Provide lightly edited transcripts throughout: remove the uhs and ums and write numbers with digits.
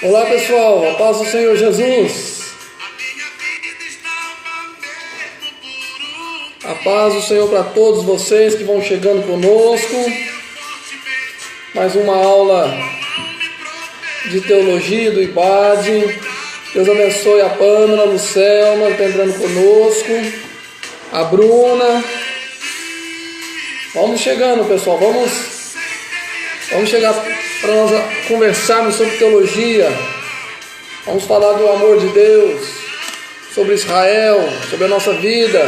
Olá pessoal, a paz do Senhor Jesus. A paz do Senhor para todos vocês que vão chegando conosco. Mais uma aula de teologia do IBAD. Deus abençoe a Pâmela, a Lucelma, que está entrando conosco. A Bruna. Vamos chegando, pessoal. Vamos chegar para nós conversarmos sobre teologia. Vamos falar do amor de Deus, sobre Israel, sobre a nossa vida.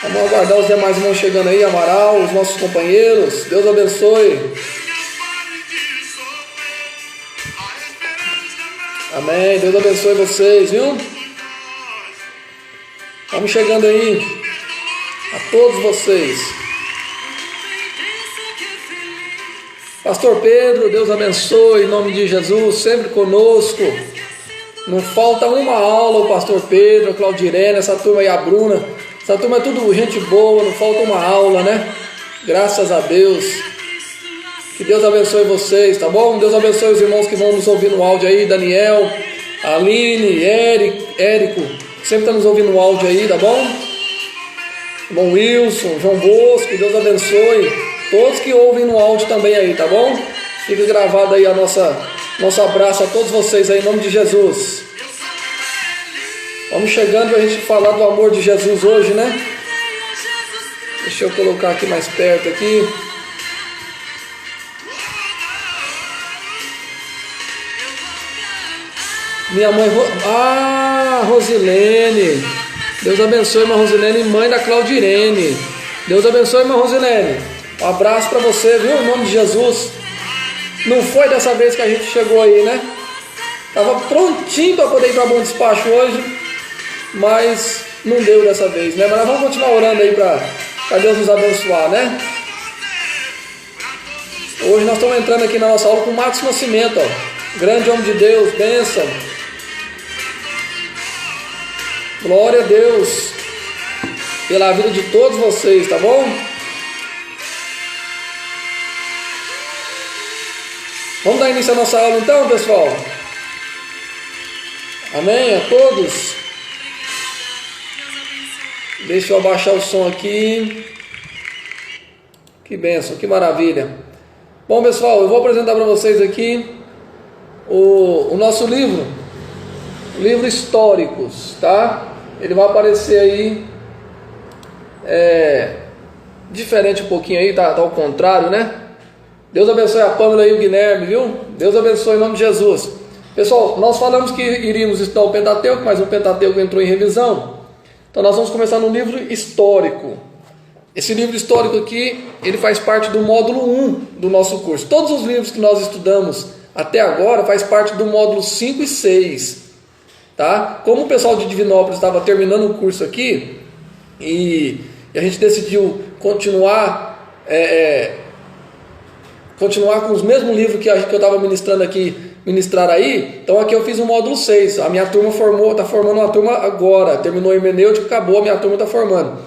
Vamos aguardar os demais irmãos chegando aí, Amaral, os nossos companheiros. Deus abençoe. Amém. Deus abençoe vocês, viu? Vamos chegando aí. A todos vocês. Pastor Pedro, Deus abençoe, em nome de Jesus, sempre conosco. Não falta uma aula, o Pastor Pedro, a Claudirene, essa turma aí, a Bruna. Essa turma é tudo gente boa, não falta uma aula, né? Graças a Deus. Que Deus abençoe vocês, tá bom? Deus abençoe os irmãos que vão nos ouvir no áudio aí, Daniel, Aline, Érico, sempre está nos ouvindo no áudio aí, tá bom? Irmão Wilson, João Bosco, Deus abençoe todos que ouvem no áudio também aí, tá bom? Fica gravado aí nosso abraço a todos vocês aí, em nome de Jesus. Vamos chegando para a gente falar do amor de Jesus hoje, né? Deixa eu colocar aqui mais perto aqui. Minha mãe, Rosilene. Deus abençoe, irmã Rosilene, mãe da Claudirene. Deus abençoe, irmã Rosilene. Um abraço para você, viu? Em nome de Jesus. Não foi dessa vez que a gente chegou aí, né? Estava prontinho para poder ir para bom despacho hoje, mas não deu dessa vez, né? Mas nós vamos continuar orando aí para Deus nos abençoar, né? Hoje nós estamos entrando aqui na nossa aula com o Marcos Nascimento, ó. Grande homem de Deus, bênção. Glória a Deus pela vida de todos vocês, tá bom? Vamos dar início à nossa aula então, pessoal? Amém a todos? Deixa eu abaixar o som aqui. Que bênção, que maravilha. Bom, pessoal, eu vou apresentar para vocês aqui o nosso livro Históricos, tá? Ele vai aparecer aí diferente um pouquinho aí, tá ao contrário, né? Deus abençoe a Pâmela e o Guilherme, viu? Deus abençoe em nome de Jesus. Pessoal, nós falamos que iríamos estudar o Pentateuco, mas o Pentateuco entrou em revisão. Então nós vamos começar no livro histórico. Esse livro histórico aqui, ele faz parte do módulo 1 do nosso curso. Todos os livros que nós estudamos até agora faz parte do módulo 5 e 6. Tá? Como o pessoal de Divinópolis estava terminando o curso aqui e a gente decidiu continuar com os mesmos livros que eu estava ministrar aí, então aqui eu fiz o módulo 6. A minha turma está formando uma turma agora, terminou a hermenêutica, acabou, a minha turma está formando.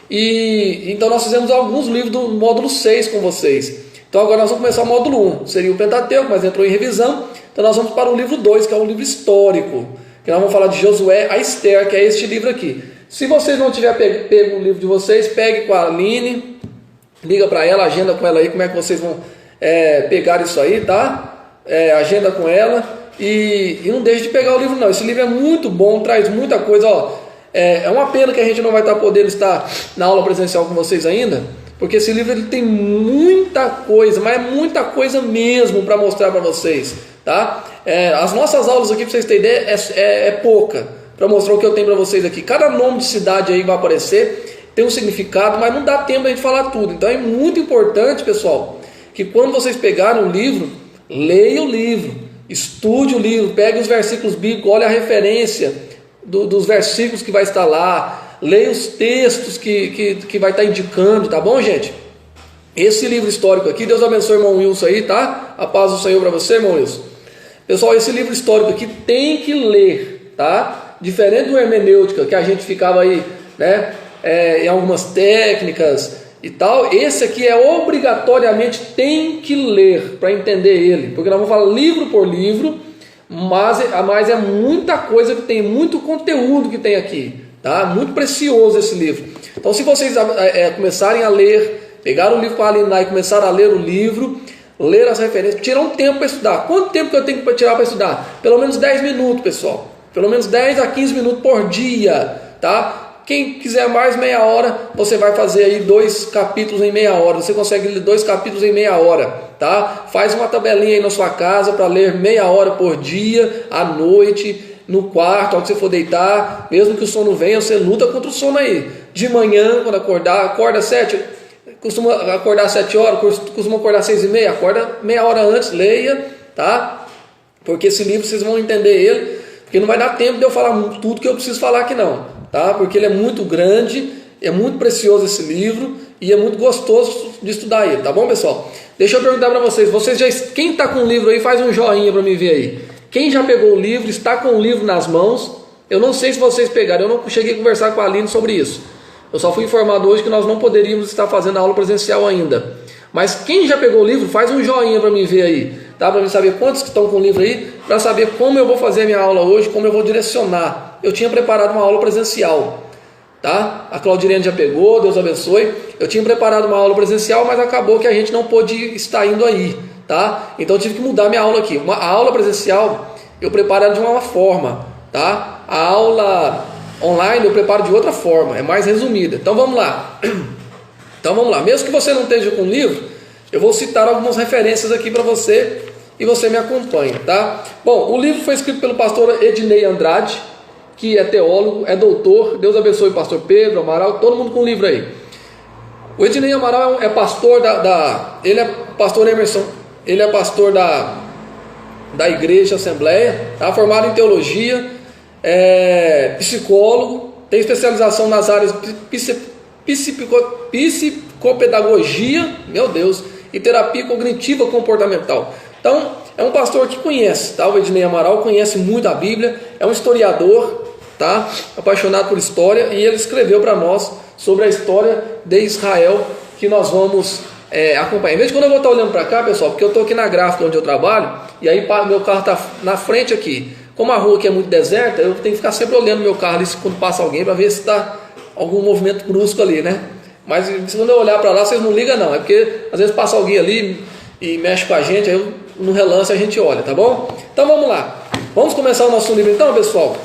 E então nós fizemos alguns livros do módulo 6 com vocês. Então agora nós vamos começar o módulo 1, seria o Pentateuco, mas entrou em revisão. Então nós vamos para o livro 2, que é o livro histórico, que nós vamos falar de Josué a Esther, que é este livro aqui. Se vocês não tiverem pego o livro de vocês, pegue com a Aline, liga para ela, agenda com ela aí como é que vocês vão pegar isso aí, tá? Agenda com ela e não deixe de pegar o livro não. Esse livro é muito bom, traz muita coisa, ó. É uma pena que a gente não vai estar podendo estar na aula presencial com vocês ainda, porque esse livro ele tem muita coisa, mas é muita coisa mesmo para mostrar para vocês, tá? As nossas aulas aqui, para vocês terem ideia, é pouca para mostrar o que eu tenho para vocês aqui. Cada nome de cidade aí vai aparecer, tem um significado, mas não dá tempo a gente falar tudo. Então é muito importante, pessoal, que quando vocês pegarem o livro, leia o livro, estude o livro, pegue os versículos bíblicos, olhe a referência dos versículos que vai estar lá, leia os textos que vai estar indicando, tá bom, gente? Esse livro histórico aqui, Deus abençoe o irmão Wilson aí, tá? A paz do Senhor para você, irmão Wilson. Pessoal, esse livro histórico aqui tem que ler, tá? Diferente do hermenêutica, que a gente ficava aí, né? Em algumas técnicas, e tal, esse aqui é obrigatoriamente tem que ler para entender ele, porque nós vamos falar livro por livro, mas é muita coisa que tem, muito conteúdo que tem aqui, tá? Muito precioso esse livro. Então, se vocês começarem a ler, pegar o livro para alinar e começar a ler o livro, ler as referências, tirar um tempo para estudar. Quanto tempo que eu tenho que tirar para estudar? Pelo menos 10 minutos, pessoal. Pelo menos 10 a 15 minutos por dia, tá? Quem quiser mais, meia hora, você vai fazer aí 2 capítulos em meia hora. Você consegue ler 2 capítulos em meia hora, tá? Faz uma tabelinha aí na sua casa para ler meia hora por dia, à noite, no quarto, ao que você for deitar. Mesmo que o sono venha, você luta contra o sono aí. De manhã, quando acordar, acorda 7, costuma acordar 7 horas, costuma acordar 6:30, acorda meia hora antes, leia, tá? Porque esse livro vocês vão entender ele, porque não vai dar tempo de eu falar tudo que eu preciso falar aqui não, tá? Porque ele é muito grande, é muito precioso esse livro e é muito gostoso de estudar ele, tá bom, pessoal? Deixa eu perguntar para vocês, quem está com o livro aí, faz um joinha para me ver aí. Quem já pegou o livro, está com o livro nas mãos? Eu não sei se vocês pegaram, eu não cheguei a conversar com a Aline sobre isso. Eu só fui informado hoje que nós não poderíamos estar fazendo a aula presencial ainda. Mas quem já pegou o livro, faz um joinha para me ver aí, tá? Para me saber quantos que estão com o livro aí, para saber como eu vou fazer a minha aula hoje, como eu vou direcionar. Eu tinha preparado uma aula presencial, tá? A Claudirene já pegou, Deus abençoe. Eu tinha preparado uma aula presencial, mas acabou que a gente não pôde estar indo aí, tá? Então eu tive que mudar minha aula aqui. A aula presencial eu preparo ela de uma forma, tá? A aula online eu preparo de outra forma, é mais resumida. Então vamos lá. Mesmo que você não esteja com o livro, eu vou citar algumas referências aqui para você e você me acompanha, tá? Bom, o livro foi escrito pelo pastor Ednei Andrade, que é teólogo, é doutor. Deus abençoe o pastor Pedro, Amaral, todo mundo com o livro aí. O Ednei Amaral é pastor ele é pastor Emerson, ele é pastor da igreja Assembleia, tá? Formado em teologia, é psicólogo, tem especialização nas áreas psicopedagogia, meu Deus, e terapia cognitiva comportamental. Então, é um pastor que conhece, tá? O Ednei Amaral conhece muito a Bíblia, é um historiador, tá? Apaixonado por história, e ele escreveu para nós sobre a história de Israel, que nós vamos acompanhar. Em vez de quando eu vou estar olhando para cá, pessoal, porque eu estou aqui na gráfica onde eu trabalho, e aí meu carro está na frente aqui. Como a rua aqui é muito deserta, eu tenho que ficar sempre olhando meu carro ali quando passa alguém, para ver se está algum movimento brusco ali, né? Mas se quando eu olhar para lá, vocês não ligam não, é porque às vezes passa alguém ali e mexe com a gente, aí no relance a gente olha, tá bom? Então vamos lá, vamos começar o nosso livro então, pessoal.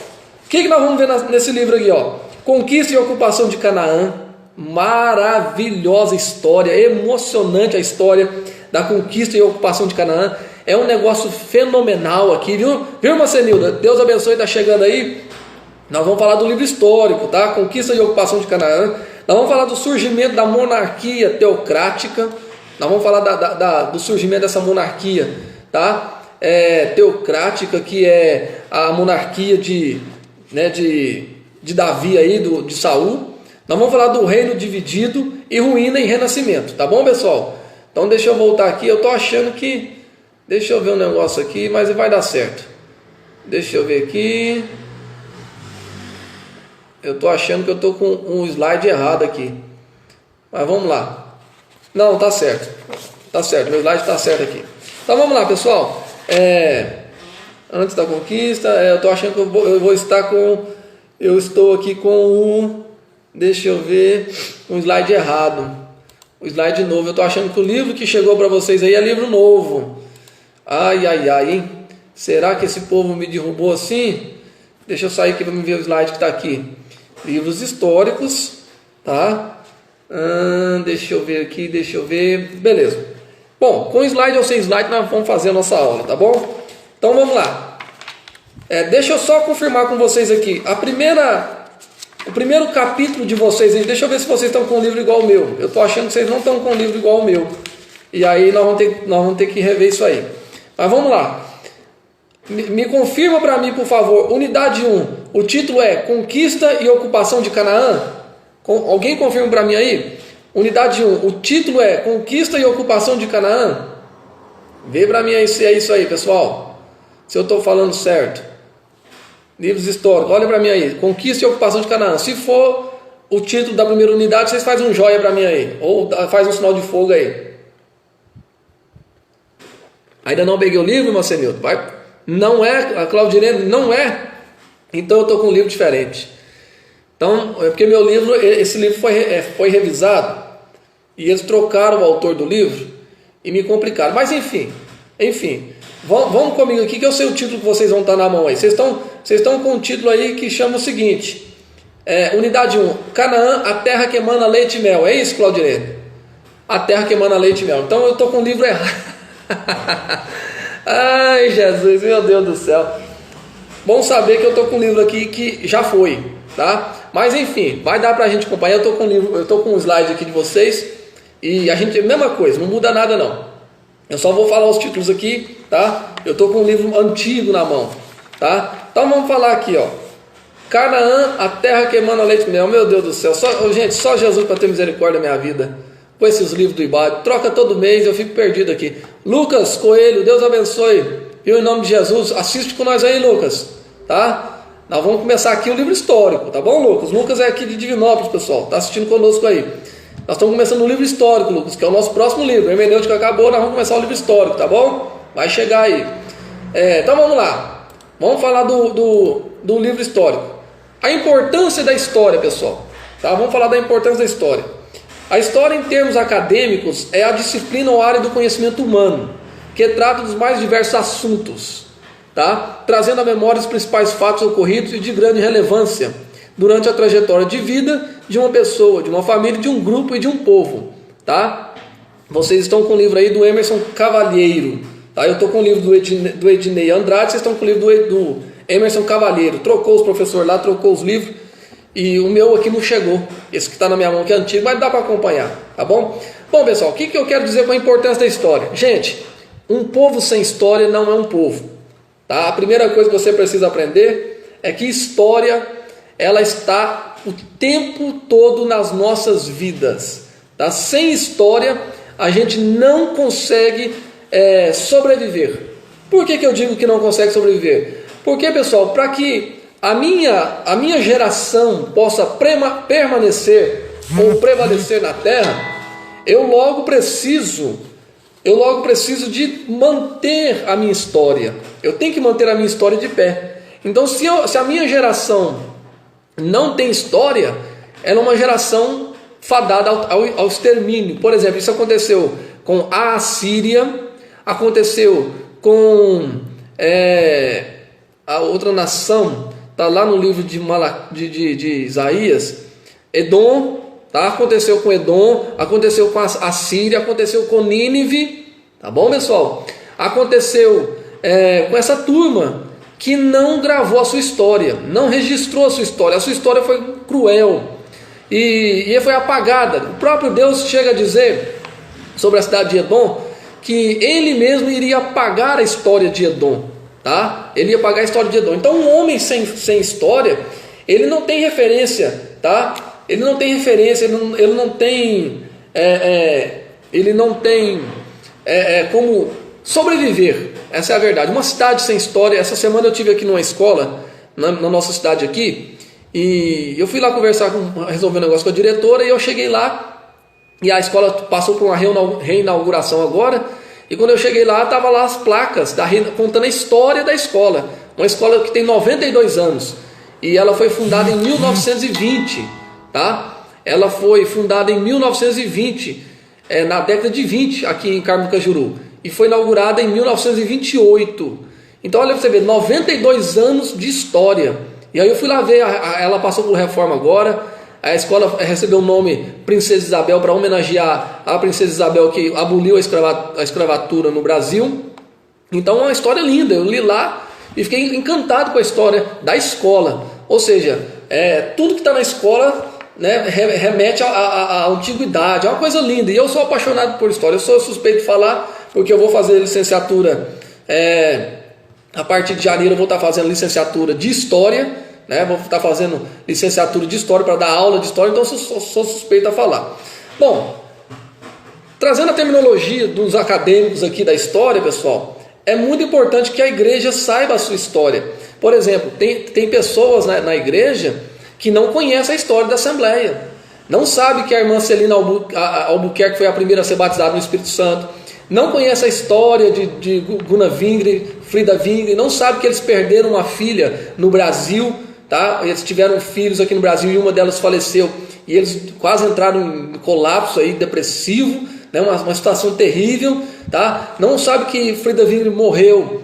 O que nós vamos ver nesse livro aqui, ó? Conquista e ocupação de Canaã. Maravilhosa história, emocionante a história da conquista e ocupação de Canaã. É um negócio fenomenal aqui, viu? Viu, Marcenilda? Deus abençoe, está chegando aí. Nós vamos falar do livro histórico, tá? Conquista e ocupação de Canaã. Nós vamos falar do surgimento da monarquia teocrática. Nós vamos falar do surgimento dessa monarquia, tá? Teocrática, que é a monarquia de Davi aí, de Saul. Nós vamos falar do reino dividido e ruína e renascimento, tá bom, pessoal? Então deixa eu voltar aqui, eu tô achando que... Deixa eu ver um negócio aqui, mas vai dar certo. Deixa eu ver aqui. Eu tô achando que eu tô com um slide errado aqui. Mas vamos lá. Não, tá certo. Tá certo, meu slide tá certo aqui. Então vamos lá, pessoal. Antes da conquista, eu tô achando que eu vou estar com... Eu estou aqui com um... Deixa eu ver, um slide errado. O slide novo. Eu estou achando que o livro que chegou para vocês aí é livro novo. Ai, hein? Será que esse povo me derrubou assim? Deixa eu sair aqui para me ver o slide que está aqui. Livros históricos, tá? Deixa eu ver aqui, Beleza. Bom, com slide ou sem slide nós vamos fazer a nossa aula, tá bom? Então vamos lá. Deixa eu só confirmar com vocês aqui. O primeiro capítulo de vocês, deixa eu ver se vocês estão com um livro igual ao meu. Eu estou achando que vocês não estão com um livro igual ao meu. E aí nós vamos ter que rever isso aí. Mas vamos lá. Me confirma para mim, por favor. Unidade 1. O título é Conquista e Ocupação de Canaã. Alguém confirma para mim aí? Unidade 1. O título é Conquista e Ocupação de Canaã. Vê para mim aí se é isso aí, pessoal. Se eu estou falando certo. Livros históricos, olha para mim aí, Conquista e Ocupação de Canaã. Se for o título da primeira unidade, vocês fazem um joia para mim aí, ou faz um sinal de fogo aí. Ainda não peguei o livro, irmão Senildo? Não é, a Claudinene não é, então eu estou com um livro diferente. Então, é porque meu livro, esse livro foi revisado, e eles trocaram o autor do livro, e me complicaram, mas enfim, vamos comigo aqui, que eu sei o título que vocês vão estar na mão aí. Vocês estão com um título aí que chama o seguinte, unidade 1, Canaã, a terra que emana leite e mel. É isso, Claudinene? A terra que emana leite e mel. Então eu estou com o livro errado. Ai, Jesus, meu Deus do céu. Bom saber que eu estou com um livro aqui que já foi, tá? Mas enfim, vai dar pra gente acompanhar. Eu estou com um slide aqui de vocês, e a gente, mesma coisa, não muda nada não. Eu só vou falar os títulos aqui, tá? Eu estou com um livro antigo na mão, tá? Então vamos falar aqui, ó. Canaã, a terra que emana leite e mel. Meu Deus do céu, gente, só Jesus para ter misericórdia da minha vida. Com esses livros do IBAD, troca todo mês, eu fico perdido aqui. Lucas Coelho, Deus abençoe, viu, em nome de Jesus, assiste com nós aí, Lucas, tá? Nós vamos começar aqui o livro histórico, tá bom, Lucas? Lucas é aqui de Divinópolis, pessoal, tá assistindo conosco aí. Nós estamos começando o livro histórico, Lucas, que é o nosso próximo livro. A hermenêutica acabou, nós vamos começar o livro histórico, tá bom? Vai chegar aí. Então vamos lá, vamos falar do livro histórico. A importância da história, pessoal, tá? Vamos falar da importância da história. A história, em termos acadêmicos, é a disciplina ou área do conhecimento humano, que trata dos mais diversos assuntos, tá? Trazendo à memória os principais fatos ocorridos e de grande relevância durante a trajetória de vida de uma pessoa, de uma família, de um grupo e de um povo, tá? Vocês estão com o livro aí do Emerson Cavalheiro, tá? Eu estou com o livro do Ednei Andrade, vocês estão com o livro do Emerson Cavalheiro. Trocou os professores lá, trocou os livros. E o meu aqui não chegou, esse que está na minha mão que é antigo, mas dá para acompanhar, tá bom? Bom, pessoal, o que eu quero dizer com a importância da história? Gente, um povo sem história não é um povo, tá? A primeira coisa que você precisa aprender é que história, ela está o tempo todo nas nossas vidas, tá? Sem história, a gente não consegue sobreviver. Por que eu digo que não consegue sobreviver? Porque, pessoal, para que a minha geração possa permanecer ou prevalecer na terra, eu logo preciso de manter a minha história. Eu tenho que manter a minha história de pé. Então, se a minha geração não tem história, ela é uma geração fadada ao extermínio. Por exemplo, isso aconteceu com a Assíria, aconteceu com a outra nação. Está lá no livro de Isaías, Edom, tá? Aconteceu com Edom, aconteceu com a Síria, aconteceu com Nínive, tá bom, pessoal? Aconteceu com essa turma que não gravou a sua história, não registrou a sua história foi cruel e foi apagada. O próprio Deus chega a dizer sobre a cidade de Edom que ele mesmo iria apagar a história de Edom. Tá? Ele ia pagar a história de Edom. Então um homem sem história, ele não tem referência, tá? Ele não tem referência, ele não tem como sobreviver. Essa é a verdade. Uma cidade sem história. Essa semana eu estive aqui numa escola na nossa cidade aqui, e eu fui lá resolver um negócio com a diretora, e eu cheguei lá e a escola passou por uma reinauguração agora. E quando eu cheguei lá, estavam lá as placas contando a história da escola. Uma escola que tem 92 anos. E ela foi fundada em 1920. Tá? Ela foi fundada em 1920, na década de 20, aqui em Carmo do Cajuru. E foi inaugurada em 1928. Então, olha para você ver, 92 anos de história. E aí eu fui lá ver, ela passou por reforma agora. A escola recebeu o nome Princesa Isabel para homenagear a Princesa Isabel que aboliu a escravatura no Brasil. Então é uma história linda. Eu li lá e fiquei encantado com a história da escola. Ou seja, tudo que está na escola, né, remete à antiguidade. É uma coisa linda. E eu sou apaixonado por história. Eu sou suspeito de falar porque eu vou fazer licenciatura. A partir de janeiro eu vou estar fazendo licenciatura de História. Vou estar fazendo licenciatura de História para dar aula de História, então sou suspeito a falar. Bom, trazendo a terminologia dos acadêmicos aqui da história, pessoal, é muito importante que a igreja saiba a sua história. Por exemplo, tem pessoas na igreja que não conhece a história da Assembleia. Não sabe que a irmã Celina Albuquerque foi a primeira a ser batizada no Espírito Santo. Não conhece a história de Gunnar Wingre, Frida Wingre. Não sabe que eles perderam uma filha no Brasil. Tá? Eles tiveram filhos aqui no Brasil e uma delas faleceu. E eles quase entraram em colapso aí, depressivo, né? Uma situação terrível. Tá? Não sabe que Frida Wingre morreu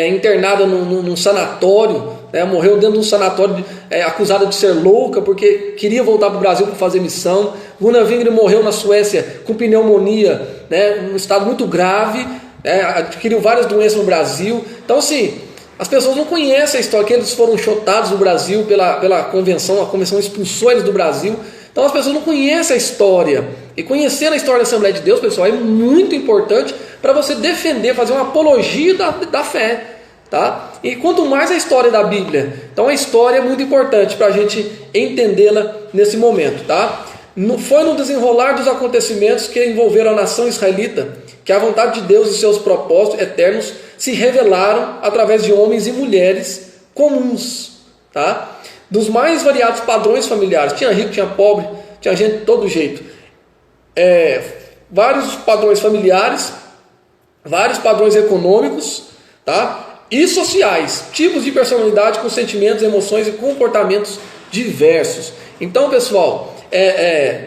internada num sanatório, né? Morreu dentro de um sanatório acusada de ser louca porque queria voltar para o Brasil para fazer missão. Gunnar Wingre morreu na Suécia com pneumonia, né? Num estado muito grave, né? Adquiriu várias doenças no Brasil. Então, assim, as pessoas não conhecem a história, que eles foram chotados no Brasil pela convenção, a convenção expulsou eles do Brasil. Então as pessoas não conhecem a história. E conhecer a história da Assembleia de Deus, pessoal, é muito importante para você defender, fazer uma apologia da fé. Tá? E quanto mais a história da Bíblia. Então a história é muito importante para a gente entendê-la nesse momento. Tá? Foi no desenrolar dos acontecimentos que envolveram a nação israelita que a vontade de Deus e seus propósitos eternos se revelaram através de homens e mulheres comuns, tá? Dos mais variados padrões familiares. Tinha rico, tinha pobre, tinha gente de todo jeito. Vários padrões familiares, vários padrões econômicos, tá? E sociais, tipos de personalidade com sentimentos, emoções e comportamentos diversos. Então, pessoal,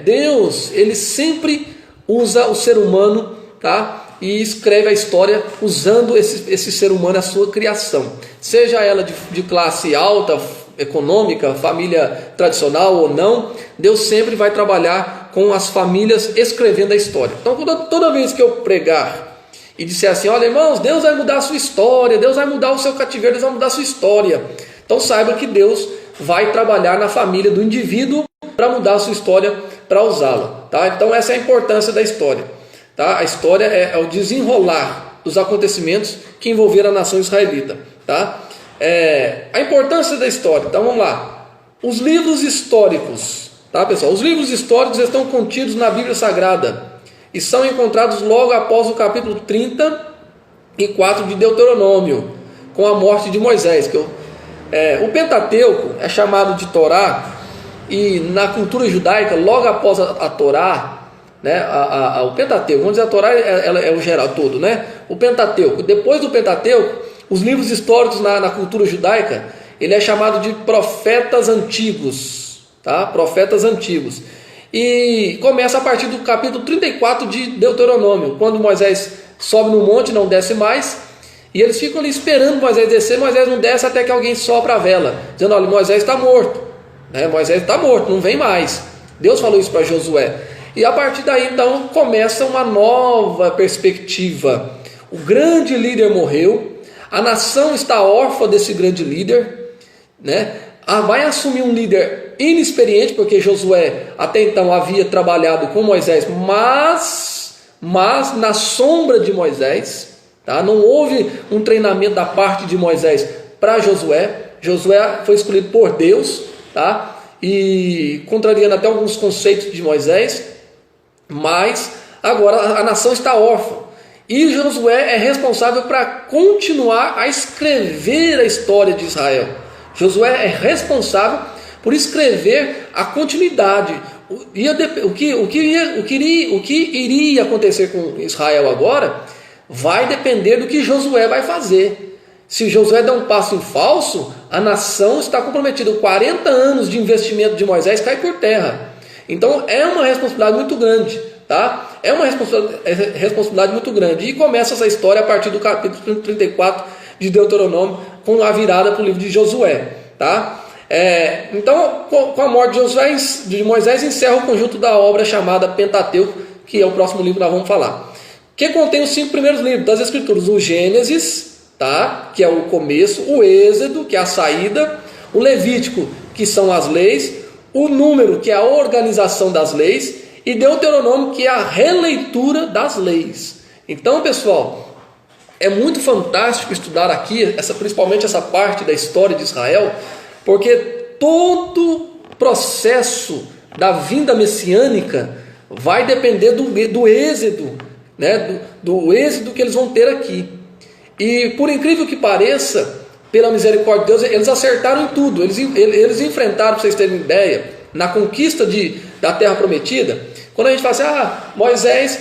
Deus, ele sempre usa o ser humano, tá? E escreve a história usando esse ser humano, a sua criação. Seja ela de classe alta, econômica, família tradicional ou não, Deus sempre vai trabalhar com as famílias escrevendo a história. Então, toda vez que eu pregar e disser assim, olha irmãos, Deus vai mudar a sua história, Deus vai mudar o seu cativeiro, Deus vai mudar a sua história. Então saiba que Deus vai trabalhar na família do indivíduo para mudar a sua história, para usá-la. Tá? Então essa é a importância da história. Tá? A história é o desenrolar dos acontecimentos que envolveram a nação israelita. Tá? A importância da história. Então vamos lá. Os livros históricos. Tá, pessoal? Os livros históricos estão contidos na Bíblia Sagrada e são encontrados logo após o capítulo 34 de Deuteronômio, com a morte de Moisés. O Pentateuco é chamado de Torá, e na cultura judaica, logo após a Torá, né, o Pentateuco, vamos dizer, a Torá é o geral todo, né? O Pentateuco, depois do Pentateuco, os livros históricos na cultura judaica, ele é chamado de profetas antigos, tá? Profetas antigos. E começa a partir do capítulo 34 de Deuteronômio, quando Moisés sobe no monte, não desce mais, e eles ficam ali esperando Moisés descer. Moisés não desce até que alguém sopra a vela, dizendo, olha, Moisés está morto, né? Moisés está morto, não vem mais. Deus falou isso para Josué. E a partir daí, então, começa uma nova perspectiva. O grande líder morreu, a nação está órfã desse grande líder, né? Vai assumir um líder inexperiente, porque Josué até então havia trabalhado com Moisés, mas na sombra de Moisés, tá? Não houve um treinamento da parte de Moisés para Josué. Josué foi escolhido por Deus, tá? E contrariando até alguns conceitos de Moisés, mas agora a nação está órfã. E Josué é responsável para continuar a escrever a história de Israel. Josué é responsável por escrever a continuidade. O que iria acontecer com Israel agora vai depender do que Josué vai fazer. Se Josué der um passo em falso, a nação está comprometida. 40 anos de investimento de Moisés cai por terra. Então é uma responsabilidade muito grande. Tá? É uma responsabilidade muito grande. E começa essa história a partir do capítulo 34 de Deuteronômio, com a virada para o livro de Josué. Tá? Então, com a morte de Moisés, encerra o conjunto da obra chamada Pentateuco, que é o próximo livro que nós vamos falar. Que contém os 5 primeiros livros das Escrituras: o Gênesis, tá? Que é o começo, o Êxodo, que é a saída, o Levítico, que são as leis, o Número, que é a organização das leis, e Deuteronômio, que é a releitura das leis. Então, pessoal, é muito fantástico estudar aqui, principalmente essa parte da história de Israel, porque todo processo da vinda messiânica vai depender do êxodo, né? do êxodo que eles vão ter aqui. E por incrível que pareça, pela misericórdia de Deus, eles acertaram em tudo. Eles enfrentaram, para vocês terem ideia, na conquista da terra prometida. Quando a gente fala assim, Moisés,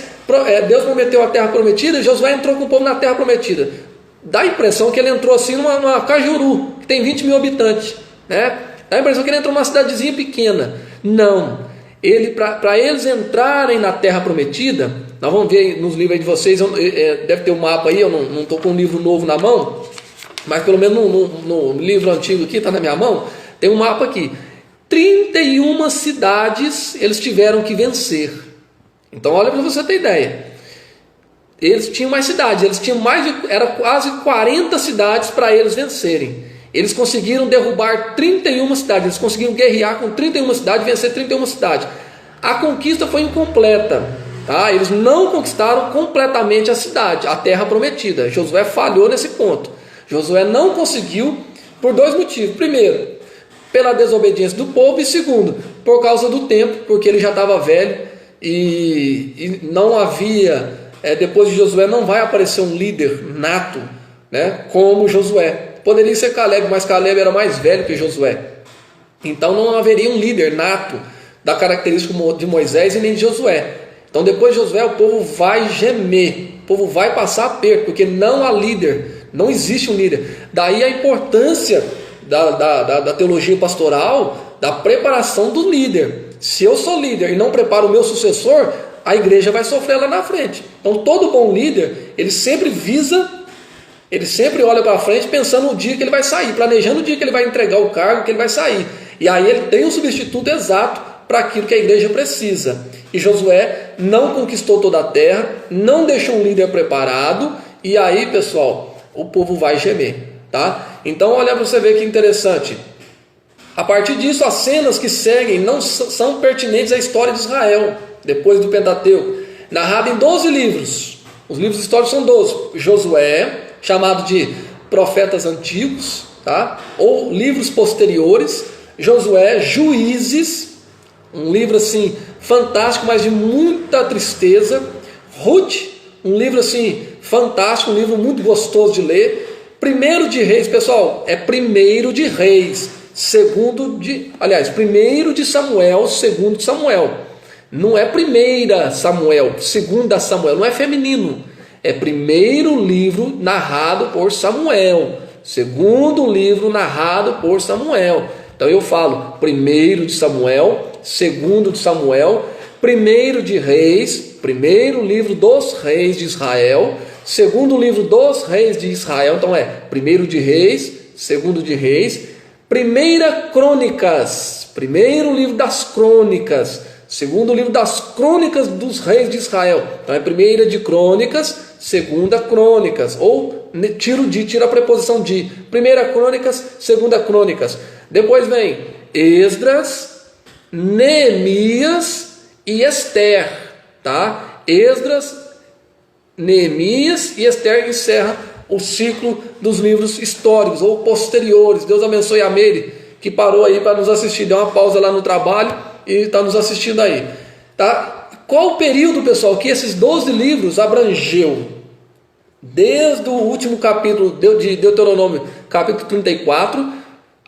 Deus prometeu a terra prometida, Josué entrou com o povo na terra prometida. Dá a impressão que ele entrou assim numa Cajuru, que tem 20 mil habitantes, né? Dá a impressão que ele entrou numa cidadezinha pequena. Não. Para eles entrarem na terra prometida, nós vamos ver nos livros aí de vocês, deve ter um mapa aí, eu não estou com um livro novo na mão, mas pelo menos no livro antigo aqui, está na minha mão, tem um mapa aqui. 31 cidades eles tiveram que vencer. Então olha para você ter ideia. Eles tinham mais cidades, era quase 40 cidades para eles vencerem. Eles conseguiram derrubar 31 cidades, eles conseguiram guerrear com 31 cidades, vencer 31 cidades. A conquista foi incompleta, tá? Eles não conquistaram completamente a cidade, a terra prometida. Josué falhou nesse ponto. Josué não conseguiu por 2 motivos. Primeiro, pela desobediência do povo, e segundo, por causa do tempo, porque ele já estava velho e não havia, depois de Josué não vai aparecer um líder nato, né, como Josué. Poderia ser Caleb, mas Caleb era mais velho que Josué. Então não haveria um líder nato da característica de Moisés e nem de Josué. Então depois de Josué o povo vai gemer, o povo vai passar aperto, porque não há líder, não existe um líder. Daí a importância da teologia pastoral, da preparação do líder. Se eu sou líder e não preparo o meu sucessor, a igreja vai sofrer lá na frente. Então todo bom líder, ele sempre olha para frente pensando no dia que ele vai sair, planejando o dia que ele vai entregar o cargo, que ele vai sair. E aí ele tem um substituto exato para aquilo que a igreja precisa. E Josué não conquistou toda a terra, não deixou um líder preparado, e aí, pessoal, o povo vai gemer, tá? Então olha para você ver que interessante. A partir disso, as cenas que seguem não são pertinentes à história de Israel, depois do Pentateuco, narrado em 12 livros. Os livros históricos são 12. Josué, chamado de profetas antigos, tá? Ou livros posteriores. Josué, Juízes, um livro assim fantástico, mas de muita tristeza. Ruth, um livro assim fantástico, um livro muito gostoso de ler. Primeiro de Reis, pessoal, é primeiro de Reis, primeiro de Samuel, segundo de Samuel. Não é primeira Samuel, segunda Samuel, não é feminino. É primeiro livro narrado por Samuel, segundo livro narrado por Samuel. Então eu falo primeiro de Samuel, segundo de Samuel, primeiro de Reis, primeiro livro dos reis de Israel, segundo livro dos reis de Israel. Então é primeiro de Reis, segundo de Reis, primeira Crônicas, primeiro livro das Crônicas, segundo livro das Crônicas dos reis de Israel. Então é primeira de Crônicas, segunda Crônicas, ou tira a preposição de. Primeira Crônicas, segunda Crônicas. Depois vem Esdras, Neemias e Esther, tá? Esdras, Neemias e Esther encerra o ciclo dos livros históricos ou posteriores. Deus abençoe a Meire, que parou aí para nos assistir, deu uma pausa lá no trabalho e está nos assistindo aí, tá? Qual o período, pessoal, que esses 12 livros abrangeu? Desde o último capítulo de Deuteronômio, capítulo 34,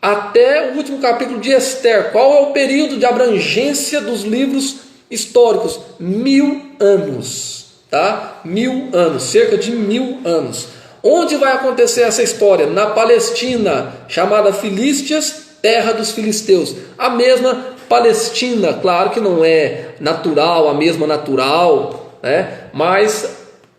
até o último capítulo de Esther. Qual é o período de abrangência dos livros históricos? 1000 anos, tá? 1000 anos, cerca de 1000 anos. Onde vai acontecer essa história? Na Palestina, chamada Filístias, terra dos filisteus. A mesma Palestina, claro que não é natural, a mesma natural, né? Mas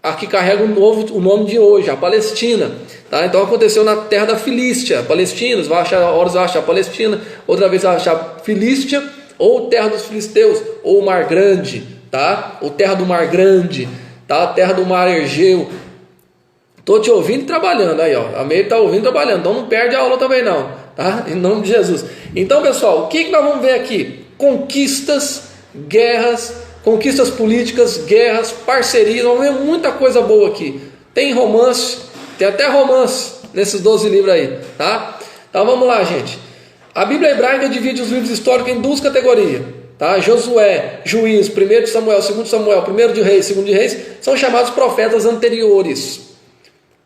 aqui carrega o nome de hoje, a Palestina, tá? Então aconteceu na terra da Filístia, Palestinos, horas vai achar Palestina, outra vez vai achar Filístia, ou terra dos filisteus, ou o Mar Grande, tá? Ou terra do Mar Grande, tá? Terra do Mar Egeu. Estou te ouvindo e trabalhando aí, ó. A Meire está ouvindo e trabalhando, então não perde a aula também não, tá? Em nome de Jesus. Então, pessoal, o que nós vamos ver aqui? Conquistas, guerras, conquistas políticas, guerras, parcerias. Vamos ver muita coisa boa aqui. Tem romance, tem até romance nesses 12 livros aí, tá? Então vamos lá, gente. A Bíblia hebraica divide os livros históricos em 2 categorias, tá? Josué, Juiz, 1 de Samuel, 2 de Samuel, 1 de Reis, 2 de Reis, são chamados profetas anteriores.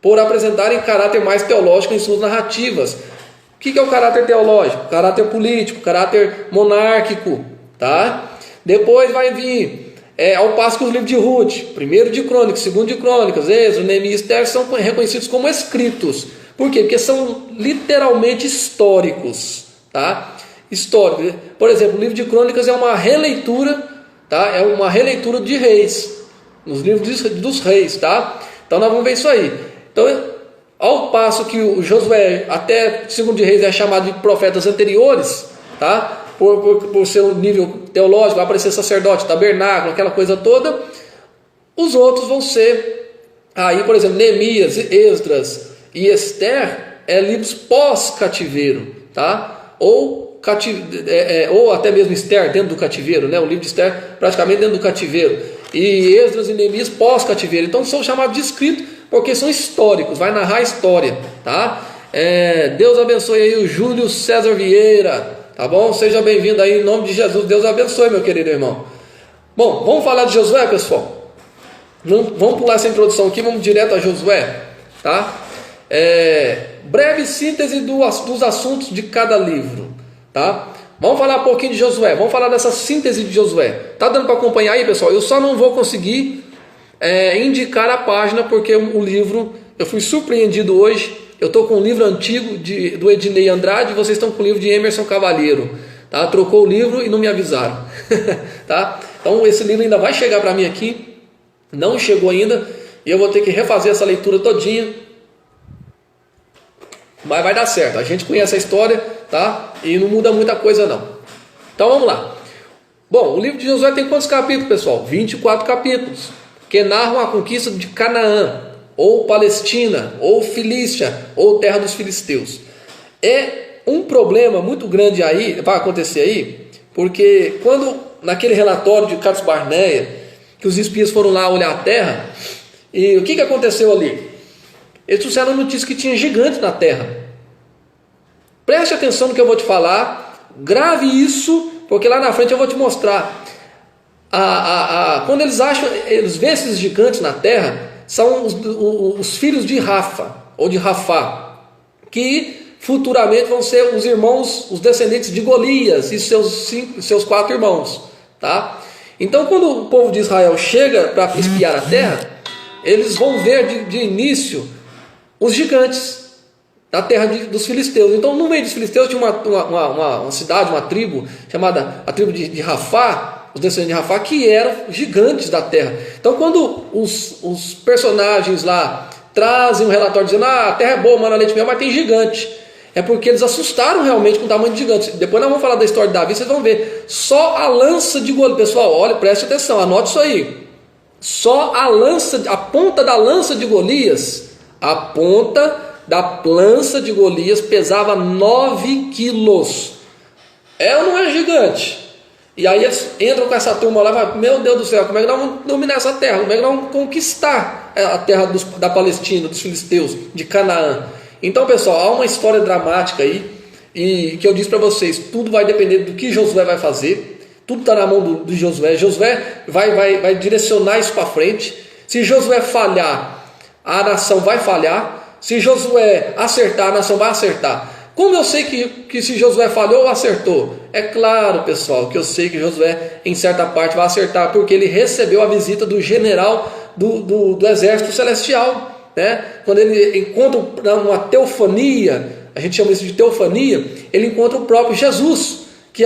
por apresentarem caráter mais teológico em suas narrativas. O que é o caráter teológico? Caráter político, caráter monárquico, tá? Depois vai vir, ao passo que os livros de Ruth, primeiro de Crônicas, segundo de Crônicas, Êxodo, Neemias e Esther são reconhecidos como escritos. Por quê? Porque são literalmente históricos, tá? Histórico. Por exemplo, o livro de Crônicas é uma releitura, tá? É uma releitura de reis, nos livros dos reis, tá? Então nós vamos ver isso aí. Então, ao passo que o Josué, até segundo de Reis, é chamado de profetas anteriores, tá? Por seu nível teológico, vai aparecer sacerdote, tabernáculo, aquela coisa toda. Os outros vão ser, aí, por exemplo, Neemias, Esdras e Esther, livros pós-cativeiro, tá? Ou até mesmo Esther dentro do cativeiro, né? O livro de Esther praticamente dentro do cativeiro. E Esdras e Neemias pós-cativeiro. Então são chamados de escritos porque são históricos, vai narrar a história, tá? Deus abençoe aí o Júlio César Vieira, tá bom? Seja bem-vindo aí em nome de Jesus. Deus abençoe, meu querido irmão. Bom, vamos falar de Josué, pessoal. Vamos pular essa introdução aqui, vamos direto a Josué, tá? Breve síntese dos assuntos de cada livro, tá? Vamos falar um pouquinho de Josué, vamos falar dessa síntese de Josué. Tá dando para acompanhar aí, pessoal? Eu só não vou conseguir indicar a página, porque o livro, eu fui surpreendido hoje. Eu estou com um livro antigo do Ednei Andrade, vocês estão com o livro de Emerson Cavalheiro, tá? Trocou o livro e não me avisaram. Tá? Então esse livro ainda vai chegar para mim aqui, não chegou ainda, e eu vou ter que refazer essa leitura todinha, mas vai dar certo. A gente conhece a história, tá? E não muda muita coisa não. Então vamos lá. Bom, o livro de Josué tem quantos capítulos, pessoal? 24 capítulos, que narram a conquista de Canaã, ou Palestina, ou Filístia, ou terra dos filisteus. É um problema muito grande aí, vai acontecer aí, porque quando naquele relatório de Cades Barneia, que os espias foram lá olhar a terra, e o que aconteceu ali? Eles trouxeram a notícia que tinha gigantes na terra. Preste atenção no que eu vou te falar, grave isso, porque lá na frente eu vou te mostrar. Quando eles veem esses gigantes na terra, são os filhos de Rafa, ou de Rafá, que futuramente vão ser os irmãos, os descendentes de Golias e seus 4 irmãos, tá? Então quando o povo de Israel chega para espiar a terra, eles vão ver de início os gigantes da terra dos filisteus. Então no meio dos filisteus tinha uma cidade, uma tribo, chamada a tribo de Rafá, os descendentes de Rafá, que eram gigantes da terra. Então quando os personagens lá trazem um relatório dizendo: a terra é boa, mano, leite e mel, mas tem gigante, é porque eles assustaram realmente com o tamanho de gigantes. Depois nós vamos falar da história de Davi, vocês vão ver. Só a lança de Golias, pessoal, olha, preste atenção, anote isso aí. Só a ponta da lança de Golias, pesava 9 quilos. É ou não é gigante? E aí eles entram com essa turma lá e falam: meu Deus do céu, como é que nós vamos dominar essa terra? Como é que nós vamos conquistar a terra da Palestina, dos filisteus, de Canaã? Então, pessoal, há uma história dramática aí, e que eu disse para vocês, tudo vai depender do que Josué vai fazer. Tudo está na mão de Josué. Josué vai direcionar isso para frente. Se Josué falhar, a nação vai falhar. Se Josué acertar, a nação vai acertar. Como eu sei que se Josué falhou ou acertou? É claro, pessoal, que eu sei que Josué em certa parte vai acertar, porque ele recebeu a visita do general do exército celestial, né? Quando ele encontra uma teofania, a gente chama isso de teofania, ele encontra o próprio Jesus, que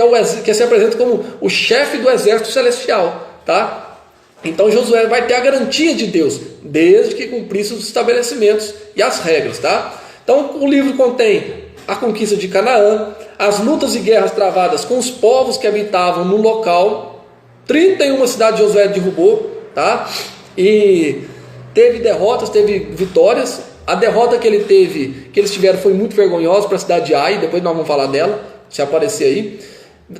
se apresenta como o chefe do exército celestial, tá? Então Josué vai ter a garantia de Deus, desde que cumprisse os estabelecimentos e as regras, tá? Então o livro contém a conquista de Canaã, as lutas e guerras travadas com os povos que habitavam no local. 31 cidades Josué derrubou, tá? E teve derrotas, teve vitórias. A derrota que eles tiveram foi muito vergonhosa para a cidade de Ai, depois nós vamos falar dela, se aparecer aí,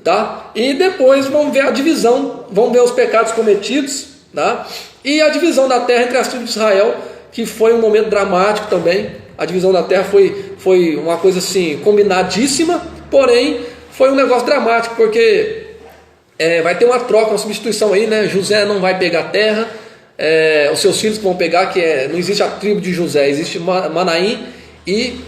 tá? E depois vamos ver a divisão, vamos ver os pecados cometidos, tá? E a divisão da terra entre as tribos de Israel, que foi um momento dramático também. A divisão da terra foi uma coisa assim, combinadíssima, porém foi um negócio dramático, porque vai ter uma troca, uma substituição aí, né? José não vai pegar a terra, os seus filhos que vão pegar, não existe a tribo de José, existe Manaim e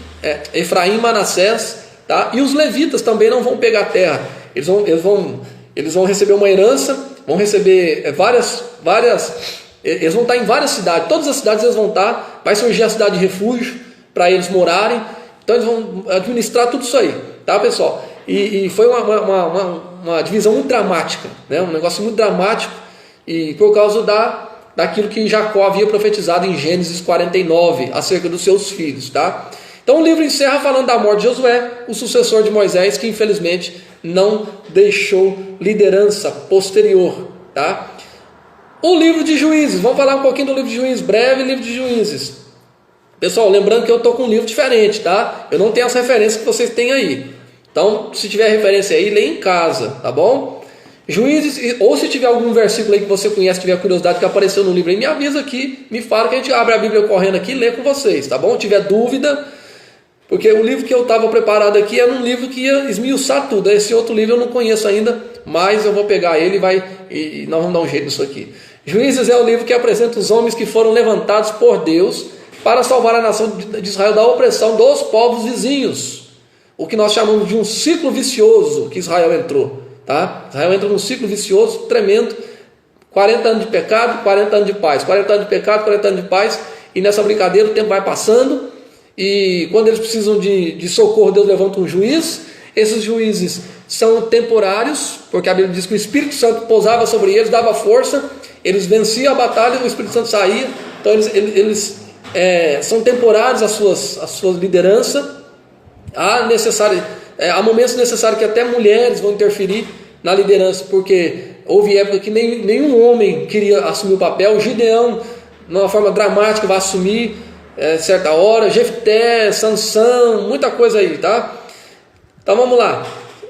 Efraim, Manassés, tá? E os levitas também não vão pegar a terra, eles vão receber uma herança, vão receber eles vão estar em várias cidades, todas as cidades eles vão estar, vai surgir a cidade de refúgio para eles morarem, então eles vão administrar tudo isso aí, tá, pessoal? E foi uma divisão muito dramática, né? Um negócio muito dramático, e por causa daquilo que Jacó havia profetizado em Gênesis 49 acerca dos seus filhos, tá? Então o livro encerra falando da morte de Josué, o sucessor de Moisés, que infelizmente não deixou liderança posterior, tá? O livro de Juízes, vamos falar um pouquinho do livro de Juízes, breve livro de Juízes. Pessoal, lembrando que eu estou com um livro diferente, tá? Eu não tenho as referências que vocês têm aí. Então, se tiver referência aí, leia em casa, tá bom? Juízes, ou se tiver algum versículo aí que você conhece, tiver curiosidade que apareceu no livro aí, me avisa aqui, me fala que a gente abre a Bíblia correndo aqui e lê com vocês, tá bom? Se tiver dúvida, porque o livro que eu estava preparado aqui era um livro que ia esmiuçar tudo. Esse outro livro eu não conheço ainda, mas eu vou pegar ele e nós vamos dar um jeito nisso aqui. Juízes é o livro que apresenta os homens que foram levantados por Deus para salvar a nação de Israel da opressão dos povos vizinhos. O que nós chamamos de um ciclo vicioso que Israel entrou. Tá? Israel entra num ciclo vicioso tremendo. 40 anos de pecado, 40 anos de paz. 40 anos de pecado, 40 anos de paz. E nessa brincadeira o tempo vai passando. E quando eles precisam de socorro, Deus levanta um juiz. Esses juízes são temporários, porque a Bíblia diz que o Espírito Santo pousava sobre eles, dava força. Eles venciam a batalha e o Espírito Santo saía. Então eles são temporários as suas lideranças. Há momentos necessários que até mulheres vão interferir na liderança, porque houve época que nenhum homem queria assumir o papel. Gideão, de uma forma dramática, vai assumir certa hora. Jefté, Sansão, muita coisa aí, tá? Então vamos lá.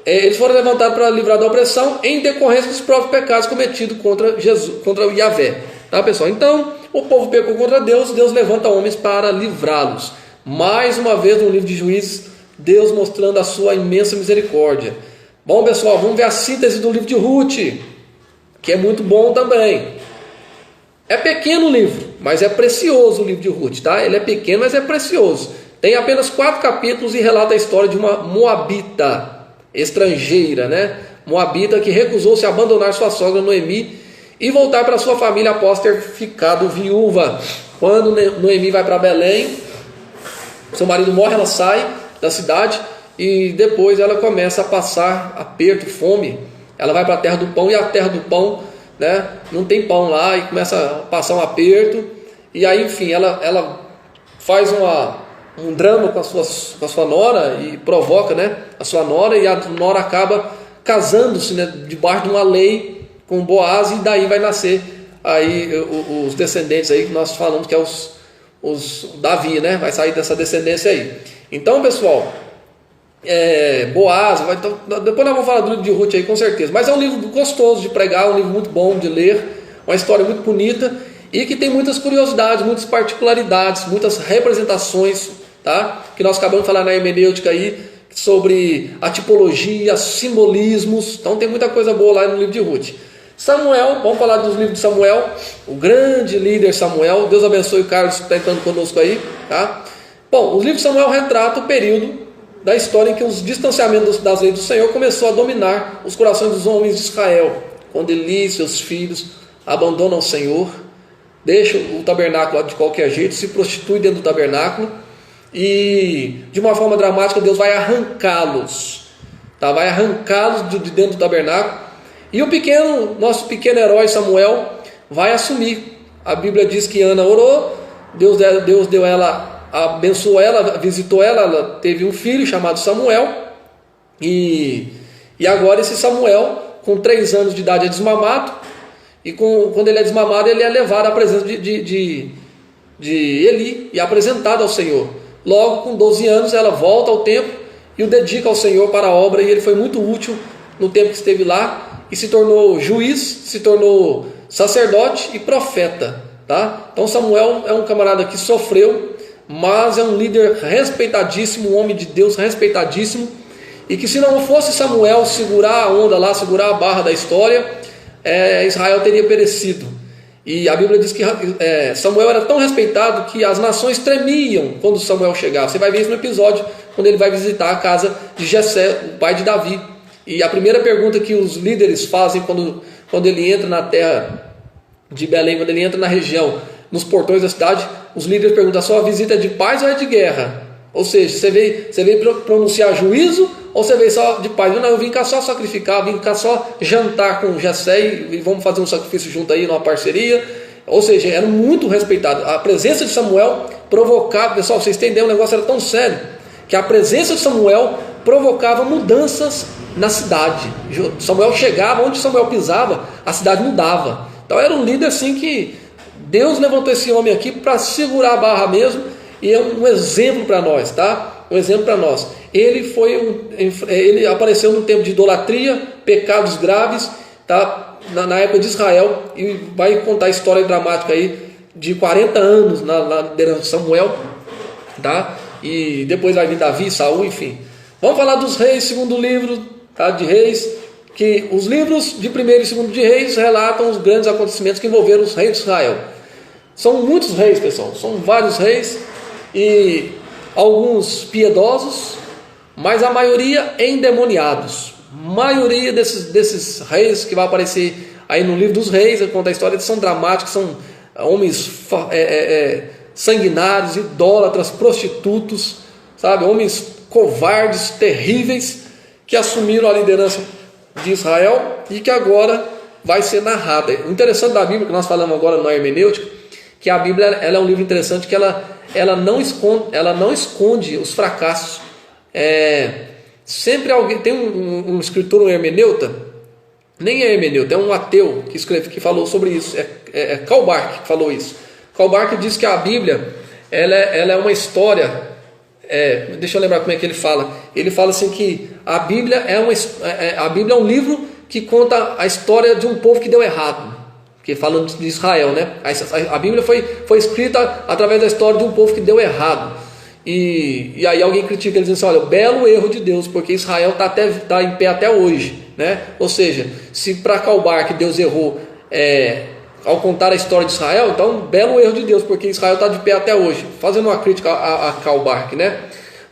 Eles foram levantados para livrar da opressão em decorrência dos próprios pecados cometidos contra Jesus, contra o Yahvé, tá, pessoal? Então o povo pecou contra Deus, Deus levanta homens para livrá-los. Mais uma vez no livro de Juízes, Deus mostrando a sua imensa misericórdia. Bom, pessoal, vamos ver a síntese do livro de Ruth, que é muito bom também. É pequeno o livro, mas é precioso o livro de Ruth, tá? Ele é pequeno, mas é precioso. Tem apenas 4 capítulos e relata a história de uma moabita estrangeira, né? Moabita que recusou-se a abandonar sua sogra Noemi e voltar para sua família após ter ficado viúva. Quando Noemi vai para Belém, seu marido morre, ela sai da cidade e depois ela começa a passar aperto, fome. Ela vai para a terra do pão, e a terra do pão, né, não tem pão lá, e começa a passar um aperto. E aí, enfim, ela faz um drama com a sua nora e provoca, né, a sua nora, e a nora acaba casando-se, né, debaixo de uma lei com Boaz, e daí vai nascer aí os descendentes aí que nós falamos que é os Davi, né, vai sair dessa descendência aí. Então, pessoal, Boaz, depois nós vamos falar do livro de Ruth aí com certeza, mas é um livro gostoso de pregar, um livro muito bom de ler, uma história muito bonita e que tem muitas curiosidades, muitas particularidades, muitas representações, tá? Que nós acabamos de falar na hermenêutica aí sobre a tipologia, simbolismos. Então tem muita coisa boa lá no livro de Ruth. Samuel, vamos falar dos livros de Samuel, o grande líder Samuel. Deus abençoe o Carlos que está entrando conosco aí, tá? Bom, o livro de Samuel retrata o período da história em que os distanciamentos das leis do Senhor começou a dominar os corações dos homens de Israel, quando Eli e seus filhos abandonam o Senhor, deixam o tabernáculo de qualquer jeito, se prostituem dentro do tabernáculo, e de uma forma dramática Deus vai arrancá-los, tá? Vai arrancá-los de dentro do tabernáculo, e nosso pequeno herói Samuel vai assumir. A Bíblia diz que Ana orou, Deus deu ela, abençoou ela, visitou ela teve um filho chamado Samuel, e agora esse Samuel, com 3 anos de idade, é desmamado, e quando ele é desmamado, ele é levado à presença de Eli e apresentado ao Senhor. Logo, com 12 anos, ela volta ao templo e o dedica ao Senhor para a obra, e ele foi muito útil no tempo que esteve lá, e se tornou juiz, se tornou sacerdote e profeta, tá? Então Samuel é um camarada que sofreu, mas é um líder respeitadíssimo, um homem de Deus respeitadíssimo, e que se não fosse Samuel segurar a onda lá, segurar a barra da história, Israel teria perecido. E a Bíblia diz que Samuel era tão respeitado que as nações tremiam quando Samuel chegava. Você vai ver isso no episódio quando ele vai visitar a casa de Jessé, o pai de Davi. E a primeira pergunta que os líderes fazem quando ele entra na terra de Belém, quando ele entra na região, nos portões da cidade, os líderes perguntam: a sua visita é de paz ou é de guerra? Ou seja, você veio pronunciar juízo ou você veio só de paz? Não, eu vim cá só sacrificar, vim cá só jantar com Jessé e vamos fazer um sacrifício junto aí, numa parceria. Ou seja, era muito respeitado. A presença de Samuel provocava, pessoal, vocês entenderam, o negócio era tão sério, que a presença de Samuel provocava mudanças na cidade. Samuel chegava, onde Samuel pisava, a cidade mudava. Então era um líder assim que Deus levantou esse homem aqui para segurar a barra mesmo, e é um exemplo para nós, tá? Um exemplo para nós. Ele apareceu no tempo de idolatria, pecados graves, tá? Na época de Israel, e vai contar a história dramática aí de 40 anos na liderança de Samuel, tá? E depois vai vir Davi, Saul, enfim. Vamos falar dos reis, segundo livro, tá? De reis, que os livros de primeiro e segundo de reis relatam os grandes acontecimentos que envolveram os reis de Israel. São muitos reis, pessoal, são vários reis, e alguns piedosos, mas a maioria endemoniados. A maioria desses reis que vai aparecer aí no livro dos reis, conta a história, são dramáticos, são homens sanguinários, idólatras, prostitutos, sabe? Homens covardes, terríveis, que assumiram a liderança de Israel e que agora vai ser narrada. O interessante da Bíblia, que nós falamos agora na hermenêutica, que a Bíblia ela é um livro interessante, que ela não esconde os fracassos. Sempre alguém tem um escritor, um hermeneuta, nem é hermeneuta, é um ateu que falou sobre isso. É Karl Barth que falou isso. Karl Barth diz que a Bíblia ela é uma história. Deixa eu lembrar como é que ele fala. Ele fala assim que a Bíblia é um livro que conta a história de um povo que deu errado. Porque falando de Israel, né? A Bíblia foi escrita através da história de um povo que deu errado. E aí alguém critica, ele diz assim: olha, belo erro de Deus, porque Israel está em pé até hoje, né? Ou seja, se para Karl Barth Deus errou ao contar a história de Israel, então belo erro de Deus, porque Israel está de pé até hoje, fazendo uma crítica a Karl Barth, né?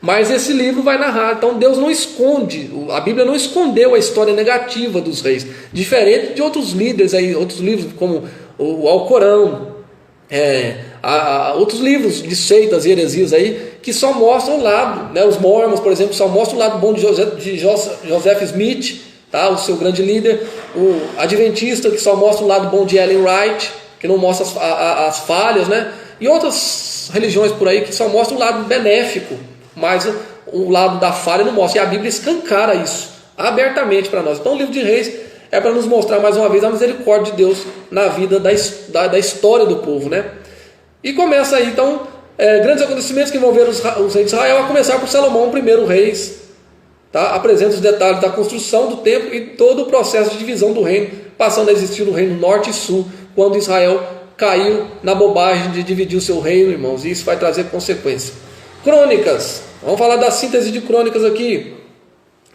Mas esse livro vai narrar, então Deus não esconde, a Bíblia não escondeu a história negativa dos reis, diferente de outros líderes aí, outros livros como o Alcorão, outros livros de seitas e heresias aí, que só mostram o lado, né? Os Mormons, por exemplo, só mostram o lado bom de Joseph Smith, tá? O seu grande líder. O Adventista, que só mostra o lado bom de Ellen White, que não mostra as falhas, né? E outras religiões por aí que só mostram o lado benéfico, mas o lado da falha não mostra. E a Bíblia escancara isso abertamente para nós. Então o livro de Reis é para nos mostrar mais uma vez a misericórdia de Deus na vida da história do povo, né? E começa aí então grandes acontecimentos que envolveram os reis de Israel, a começar por Salomão, o primeiro reis, tá? Apresenta os detalhes da construção do templo e todo o processo de divisão do reino, passando a existir o reino norte e sul, quando Israel caiu na bobagem de dividir o seu reino, irmãos, e isso vai trazer consequências. Crônicas, vamos falar da síntese de Crônicas aqui,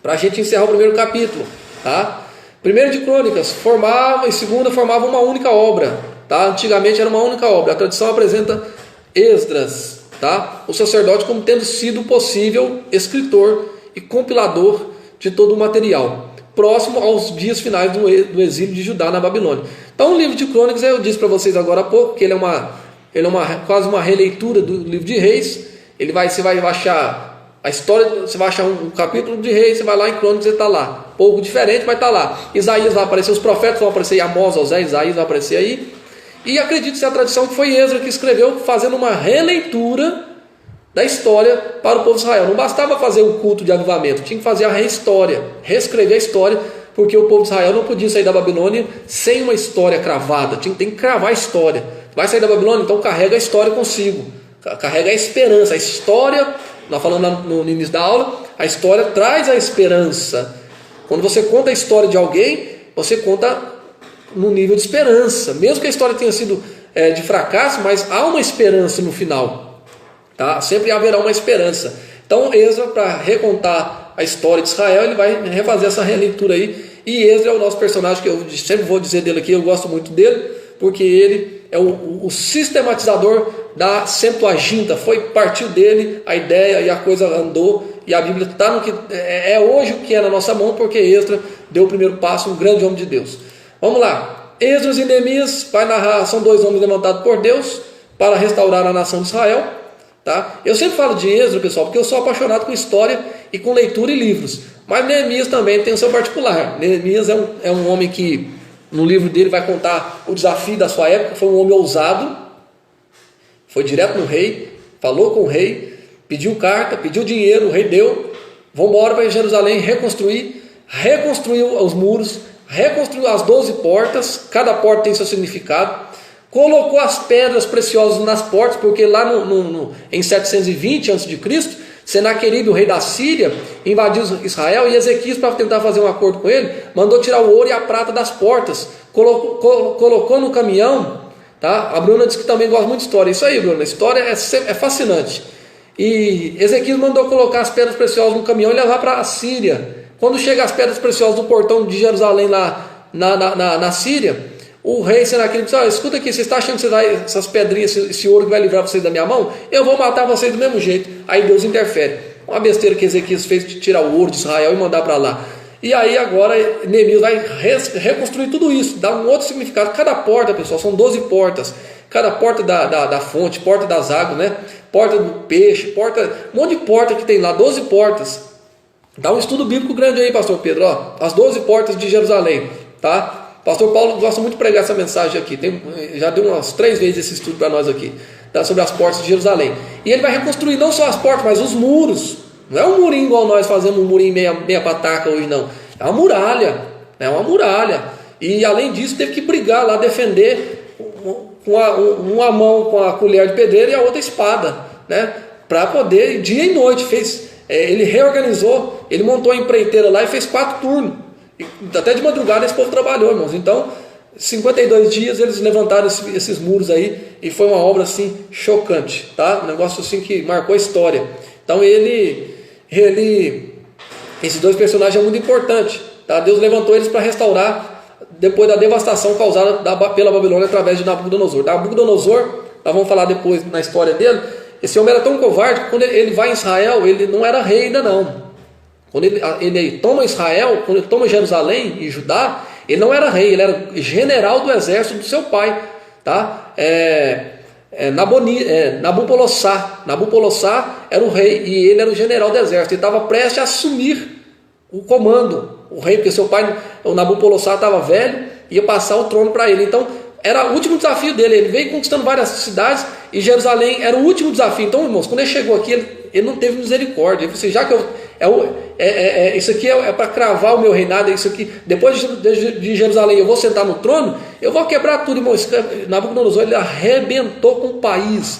para a gente encerrar o primeiro capítulo, tá? Primeiro de Crônicas, e segunda formava uma única obra, tá? Antigamente era uma única obra. A tradição apresenta Esdras, tá? O sacerdote como tendo sido possível escritor e compilador de todo o material, próximo aos dias finais do exílio de Judá na Babilônia. Então o livro de Crônicas, eu disse para vocês agora há pouco, que ele é quase uma releitura do livro de Reis. Você vai achar a história, você vai achar um capítulo de Reis, você vai lá em Crônicas e está lá. Pouco diferente, mas está lá. Isaías vai aparecer, os profetas vão aparecer, Amós, Osés, Isaías vai aparecer aí. E acredite-se a tradição que foi Esdras que escreveu, fazendo uma releitura da história para o povo de Israel. Não bastava fazer o culto de avivamento, tinha que fazer a reescrever a história, porque o povo de Israel não podia sair da Babilônia sem uma história cravada, tem que cravar a história. Vai sair da Babilônia, então carrega a história consigo, carrega a esperança. A história, nós falamos no início da aula, a história traz a esperança. Quando você conta a história de alguém, você conta no nível de esperança, mesmo que a história tenha sido de fracasso, mas há uma esperança no final, tá? Sempre haverá uma esperança. Então Esdras, para recontar a história de Israel, ele vai refazer essa releitura aí. E Esdras é o nosso personagem, que eu sempre vou dizer dele aqui, eu gosto muito dele, porque ele é o sistematizador da Septuaginta. Partiu dele a ideia e a coisa andou, e a Bíblia está no que é hoje o que é na nossa mão, porque Esdras deu o primeiro passo, um grande homem de Deus. Vamos lá, Esdras e Neemias vai narrar, são dois homens levantados por Deus para restaurar a nação de Israel. Tá? Eu sempre falo de Esdras, pessoal, porque eu sou apaixonado com história e com leitura e livros, mas Neemias também tem o seu particular. Neemias é um homem que no livro dele vai contar o desafio da sua época. Foi um homem ousado, foi direto no rei, falou com o rei, pediu carta, pediu dinheiro, o rei deu. Vamos embora para Jerusalém reconstruiu os muros, reconstruiu as 12 portas, cada porta tem seu significado, colocou as pedras preciosas nas portas, porque lá em 720 a.C., Senaqueribe, o rei da Síria, invadiu Israel, e Ezequias, para tentar fazer um acordo com ele, mandou tirar o ouro e a prata das portas, colocou no caminhão. Tá? A Bruna disse que também gosta muito de história. Isso aí, Bruna, a história é fascinante. E Ezequias mandou colocar as pedras preciosas no caminhão e levar para a Síria. Quando chega as pedras preciosas do portão de Jerusalém lá na Síria, o rei Senaqueribe disse: escuta aqui, você está achando que essas pedrinhas, esse ouro que vai livrar vocês da minha mão? Eu vou matar vocês do mesmo jeito. Aí Deus interfere. Uma besteira que Ezequias fez de tirar o ouro de Israel e mandar para lá. E aí agora Neemias vai reconstruir tudo isso, dar um outro significado. Cada porta, pessoal, são 12 portas. Cada porta da fonte, porta das águas, né? Porta do peixe, um monte de porta que tem lá, 12 portas. Dá um estudo bíblico grande aí, pastor Pedro, as 12 portas de Jerusalém, tá? Pastor Paulo gosta muito de pregar essa mensagem aqui, já deu umas 3 vezes esse estudo para nós aqui, tá? Sobre as portas de Jerusalém. E ele vai reconstruir não só as portas, mas os muros. Não é um murinho igual nós fazemos, um murinho meia pataca hoje, não. É uma muralha, E além disso, teve que brigar lá, defender com uma mão com a colher de pedreiro e a outra espada, né? Para poder, dia e noite, ele reorganizou, ele montou a empreiteira lá e fez 4 turnos. E até de madrugada esse povo trabalhou, irmãos. Então, 52 dias eles levantaram esses muros aí, e foi uma obra assim chocante, tá? Um negócio assim que marcou a história. Então esses dois personagens são muito importantes, tá? Deus levantou eles para restaurar depois da devastação causada pela Babilônia através de Nabucodonosor. Nabucodonosor, nós vamos falar depois na história dele. Esse homem era tão covarde que quando ele vai em Israel, ele não era rei ainda não. Quando ele toma Israel, quando ele toma Jerusalém e Judá, ele não era rei, ele era general do exército do seu pai, tá? Nabopolassar era o rei, e ele era o general do exército. Ele estava prestes a assumir o comando, o rei, porque seu pai, o Nabopolassar, estava velho, ia passar o trono para ele. Então era o último desafio dele. Ele veio conquistando várias cidades, e Jerusalém era o último desafio. Então, irmãos, quando ele chegou aqui, ele não teve misericórdia. Ele falou assim: já que isso aqui é para cravar o meu reinado, isso aqui, depois de Jerusalém eu vou sentar no trono, eu vou quebrar tudo, irmão. Nabucodonosor, ele arrebentou com o país,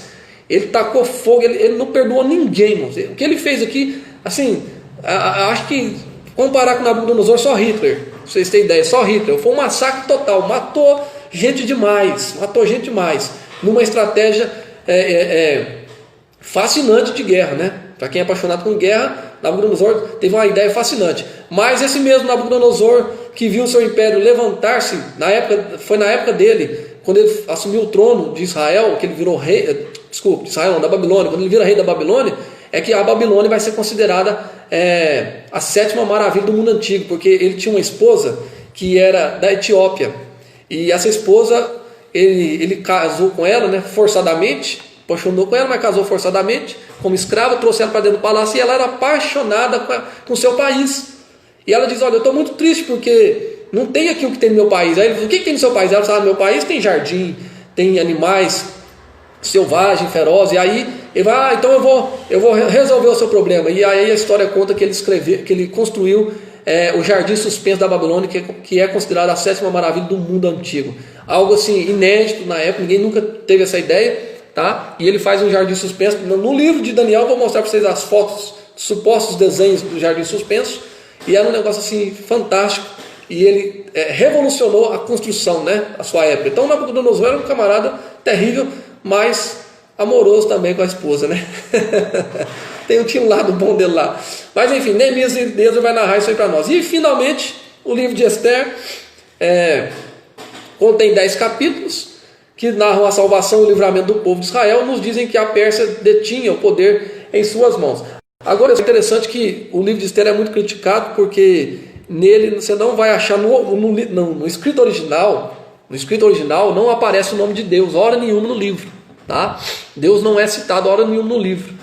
ele tacou fogo, ele não perdoou ninguém, irmão. O que ele fez aqui, assim, acho que comparar com Nabucodonosor, só Hitler, pra vocês terem ideia, só Hitler. Foi um massacre total, matou gente demais, numa estratégia fascinante de guerra, né? Para quem é apaixonado com guerra, Nabucodonosor teve uma ideia fascinante. Mas esse mesmo Nabucodonosor que viu o seu império levantar-se, foi na época dele, quando ele assumiu o trono de Israel, que ele virou rei, de Israel não, da Babilônia, quando ele vira rei da Babilônia, é que a Babilônia vai ser considerada a 7ª maravilha do mundo antigo, porque ele tinha uma esposa que era da Etiópia, e essa esposa, ele casou com ela, né, forçadamente, apaixonou com ela, mas casou forçadamente, como escrava, trouxe ela para dentro do palácio, e ela era apaixonada com o seu país. E ela diz: olha, eu estou muito triste porque não tem aqui o que tem no meu país. Aí ele falou: o que tem no seu país? Ela falou: no meu país tem jardim, tem animais selvagens, ferozes. E aí ele vai: então eu vou resolver o seu problema. E aí a história conta que ele construiu o jardim suspenso da Babilônia, que é considerado a 7ª maravilha do mundo antigo. Algo assim inédito na época, ninguém nunca teve essa ideia. Tá? E ele faz um jardim suspenso. No livro de Daniel eu vou mostrar para vocês as fotos, supostos desenhos do jardim suspenso, e era um negócio assim fantástico, e ele revolucionou a construção, né, a sua época. Então Nabucodonosor era um camarada terrível, mas amoroso também com a esposa, né? Tinha um lado bom dele lá. Mas enfim, Neemias e Esdras vai narrar isso aí para nós. E finalmente o livro de Esther, contém 10 capítulos que narram a salvação e o livramento do povo de Israel, nos dizem que a Pérsia detinha o poder em suas mãos. Agora é interessante que o livro de Esther é muito criticado porque nele você não vai achar no escrito original. No escrito original não aparece o nome de Deus hora nenhuma no livro, tá? Deus não é citado hora nenhuma no livro,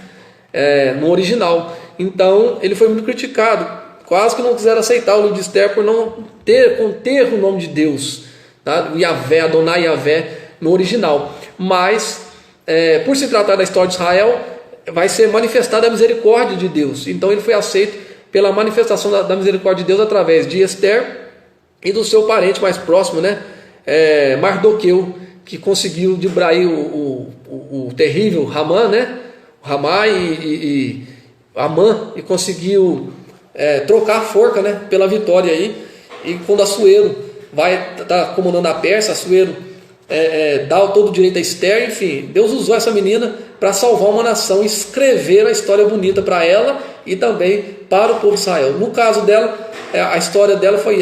no original. Então ele foi muito criticado, quase que não quiseram aceitar o livro de Esther por não conter o nome de Deus, tá? Yahvé, Adonai Yahvé no original. Mas por se tratar da história de Israel, vai ser manifestada a misericórdia de Deus. Então ele foi aceito pela manifestação da misericórdia de Deus através de Esther e do seu parente mais próximo, né? Mardoqueu, que conseguiu distrair o terrível Hamã, né? Hamã e Amã, e conseguiu trocar a forca, né? Pela vitória aí. E quando Assuero vai estar comandando a Pérsia, Assuero dá todo o direito a Esther. Enfim, Deus usou essa menina para salvar uma nação e escrever a história bonita para ela e também para o povo de Israel. No caso dela, a história dela foi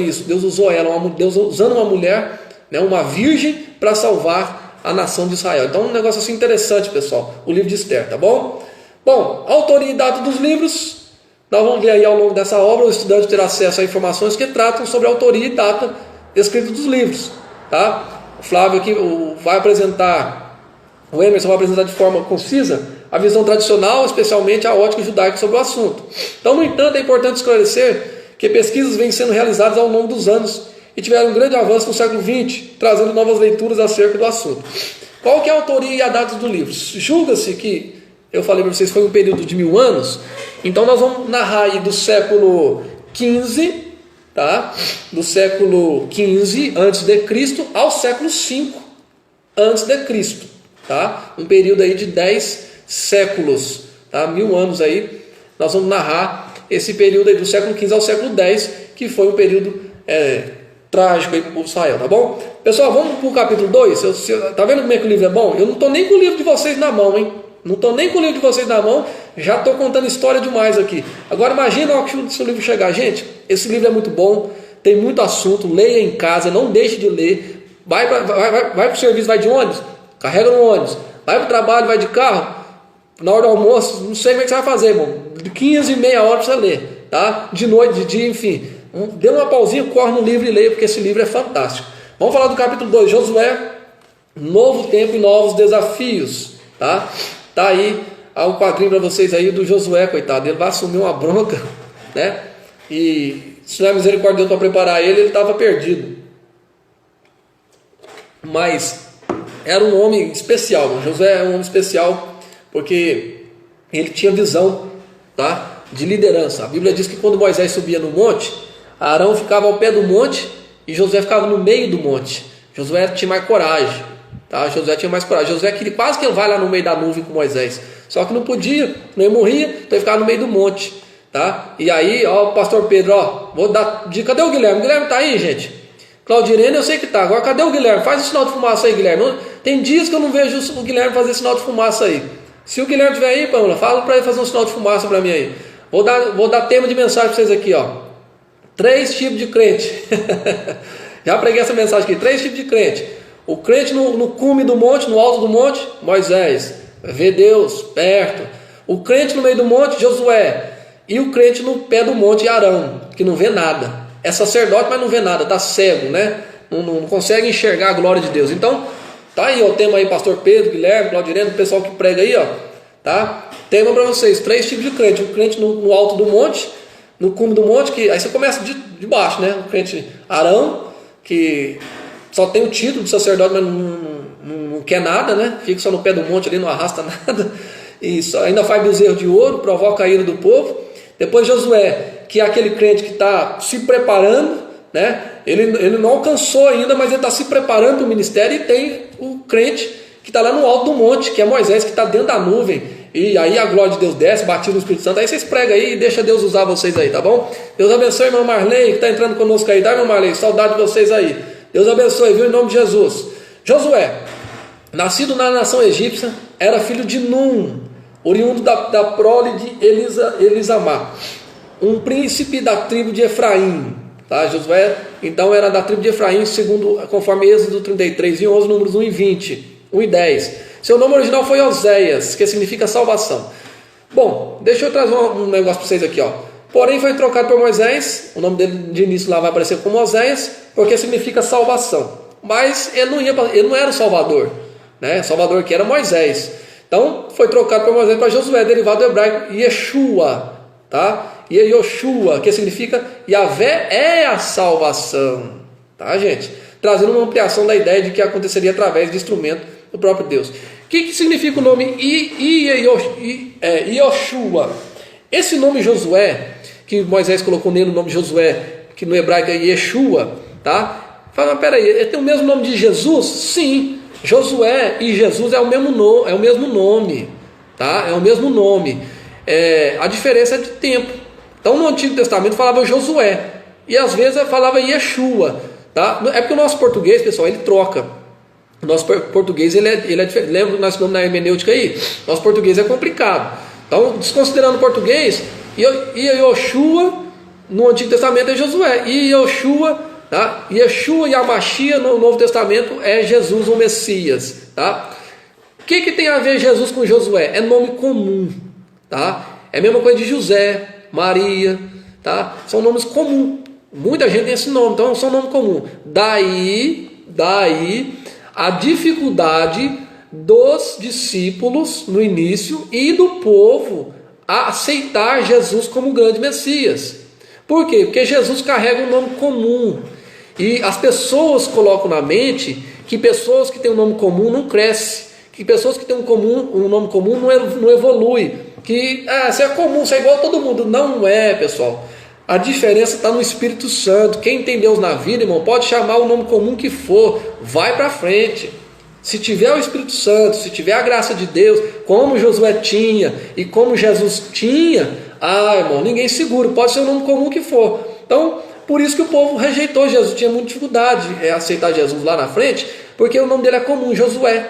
isso. Deus usou ela, Deus usando uma mulher, né, uma virgem, para salvar a nação de Israel. Então um negócio assim interessante, pessoal, o livro de Esther, tá bom? Bom, autoria e data dos livros, nós vamos ver aí ao longo dessa obra. O estudante terá acesso a informações que tratam sobre a autoria e data escrita dos livros, tá? O Flávio aqui vai apresentar, o Emerson vai apresentar de forma concisa a visão tradicional, especialmente a ótica judaica sobre o assunto. Então, no entanto, é importante esclarecer que pesquisas vêm sendo realizadas ao longo dos anos e tiveram um grande avanço no século XX, trazendo novas leituras acerca do assunto. Qual que é a autoria e a data do livro? Julga-se que, eu falei para vocês, foi um período de 1000 anos, então nós vamos narrar aí do século XV, tá? Do século XV a.C. ao século V a.C., tá? Um período aí de 10 séculos, tá? 1000 anos aí. Nós vamos narrar esse período aí do século XV ao século X, que foi um período trágico aí para o povo de Israel, tá bom? Pessoal, vamos para o capítulo 2. Tá vendo como é que o livro é bom? Eu não estou nem com o livro de vocês na mão, hein? Não estou nem com o livro de vocês na mão, já estou contando história demais aqui. Agora imagina o que o seu livro chegar. Gente, esse livro é muito bom, tem muito assunto, leia em casa, não deixe de ler. Vai para o serviço, vai de ônibus, carrega no ônibus. Vai para o trabalho, vai de carro, na hora do almoço, não sei como é que você vai fazer, irmão. De 15 e meia hora para você ler, tá? De noite, de dia, enfim. Dê uma pausinha, corre no livro e leia, porque esse livro é fantástico. Vamos falar do capítulo 2, Josué, novo tempo e novos desafios, tá? Tá aí um quadrinho para vocês aí do Josué, coitado. Ele vai assumir uma bronca, né? E se não é misericórdia de Deus para preparar ele estava perdido. Mas era um homem especial, Josué é um homem especial porque ele tinha visão, tá? De liderança. A Bíblia diz que quando Moisés subia no monte, Arão ficava ao pé do monte e Josué ficava no meio do monte. Josué tinha mais coragem, tá? Josué tinha mais coragem. Josué queria quase que ele vai lá no meio da nuvem com Moisés, só que não podia, nem morria, então ele ficava no meio do monte, tá? E aí, ó, o pastor Pedro, ó, vou dar dica. Cadê o Guilherme? O Guilherme tá aí, gente? Claudirene, eu sei que tá. Agora, cadê o Guilherme? Faz o sinal de fumaça aí, Guilherme. Tem dias que eu não vejo o Guilherme fazer sinal de fumaça aí. Se o Guilherme estiver aí, Pamela, fala para ele fazer um sinal de fumaça para mim aí. Vou dar tema de mensagem para vocês aqui, ó. 3 tipos de crente. Já preguei essa mensagem aqui. 3 tipos de crente. O crente no cume do monte, no alto do monte, Moisés, vê Deus perto. O crente no meio do monte, Josué. E o crente no pé do monte, Arão, que não vê nada. É sacerdote, mas não vê nada, está cego, né? Não consegue enxergar a glória de Deus. Então, tá aí ó, o tema aí, pastor Pedro, Guilherme, Claudirene, o pessoal que prega aí, ó, tá? Tema para vocês, 3 tipos de crente. O crente no alto do monte, no cume do monte, que aí você começa de baixo, né? O crente Arão, que só tem o título de sacerdote, mas não quer nada, né? Fica só no pé do monte ali, não arrasta nada. E ainda faz bezerro de ouro, provoca a ira do povo. Depois Josué, que é aquele crente que está se preparando, né? Ele não alcançou ainda, mas ele está se preparando para o ministério. E tem o crente que está lá no alto do monte, que é Moisés, que está dentro da nuvem. E aí a glória de Deus desce, batido no Espírito Santo. Aí vocês pregam aí e deixa Deus usar vocês aí, tá bom? Deus abençoe, irmão Marley, que está entrando conosco aí, tá, irmão Marley? Saudade de vocês aí. Deus abençoe, viu? Em nome de Jesus. Josué, nascido na nação egípcia, era filho de Num, oriundo da prole de Elisamá, um príncipe da tribo de Efraim. Tá? Josué, então, era da tribo de Efraim, conforme Êxodo 33 e 11, números 1 e 20, 1 e 10. Seu nome original foi Oséias, que significa salvação. Bom, deixa eu trazer um negócio para vocês aqui, ó. Porém foi trocado por Moisés, o nome dele de início lá vai aparecer como Oséias, porque significa salvação. Mas ele não era o Salvador, né? O Salvador que era Moisés. Então foi trocado por Moisés para Josué, derivado do hebraico Yeshua, tá? E Yoshua, que significa Yahvé é a salvação, tá, gente? Trazendo uma ampliação da ideia de que aconteceria através de instrumento do próprio Deus. O que significa o nome Yoshua? Esse nome Josué, que Moisés colocou nele o nome Josué, que no hebraico é Yeshua, tá? Fala, mas peraí, ele tem o mesmo nome de Jesus? Sim, Josué e Jesus é o mesmo nome, tá? É o mesmo nome. A diferença é de tempo. Então no Antigo Testamento falava Josué, e às vezes falava Yeshua, tá? É porque o nosso português, pessoal, ele troca. O nosso português ele é diferente. Lembra que nós estudamos na hermenêutica aí? Nosso português é complicado. Então, desconsiderando o português, Yoshua no Antigo Testamento é Josué, e Yoshua, tá? Yeshua e Amashia no Novo Testamento é Jesus, o Messias, tá? O que tem a ver Jesus com Josué? É nome comum, tá? É a mesma coisa de José, Maria, tá? São nomes comuns. Muita gente tem esse nome, então são nomes comuns. Daí a dificuldade dos discípulos no início e do povo a aceitar Jesus como grande Messias. Por quê? Porque Jesus carrega um nome comum, e as pessoas colocam na mente que pessoas que têm um nome comum não crescem, que pessoas que têm um nome comum não evolui, que você é comum, você é igual a todo mundo. Não é, pessoal. A diferença está no Espírito Santo. Quem tem Deus na vida, irmão, pode chamar o nome comum que for, vai para frente. Se tiver o Espírito Santo, se tiver a graça de Deus, como Josué tinha e como Jesus tinha, irmão, ninguém segura, pode ser o nome comum que for. Então, por isso que o povo rejeitou Jesus, tinha muita dificuldade em aceitar Jesus lá na frente, porque o nome dele é comum, Josué.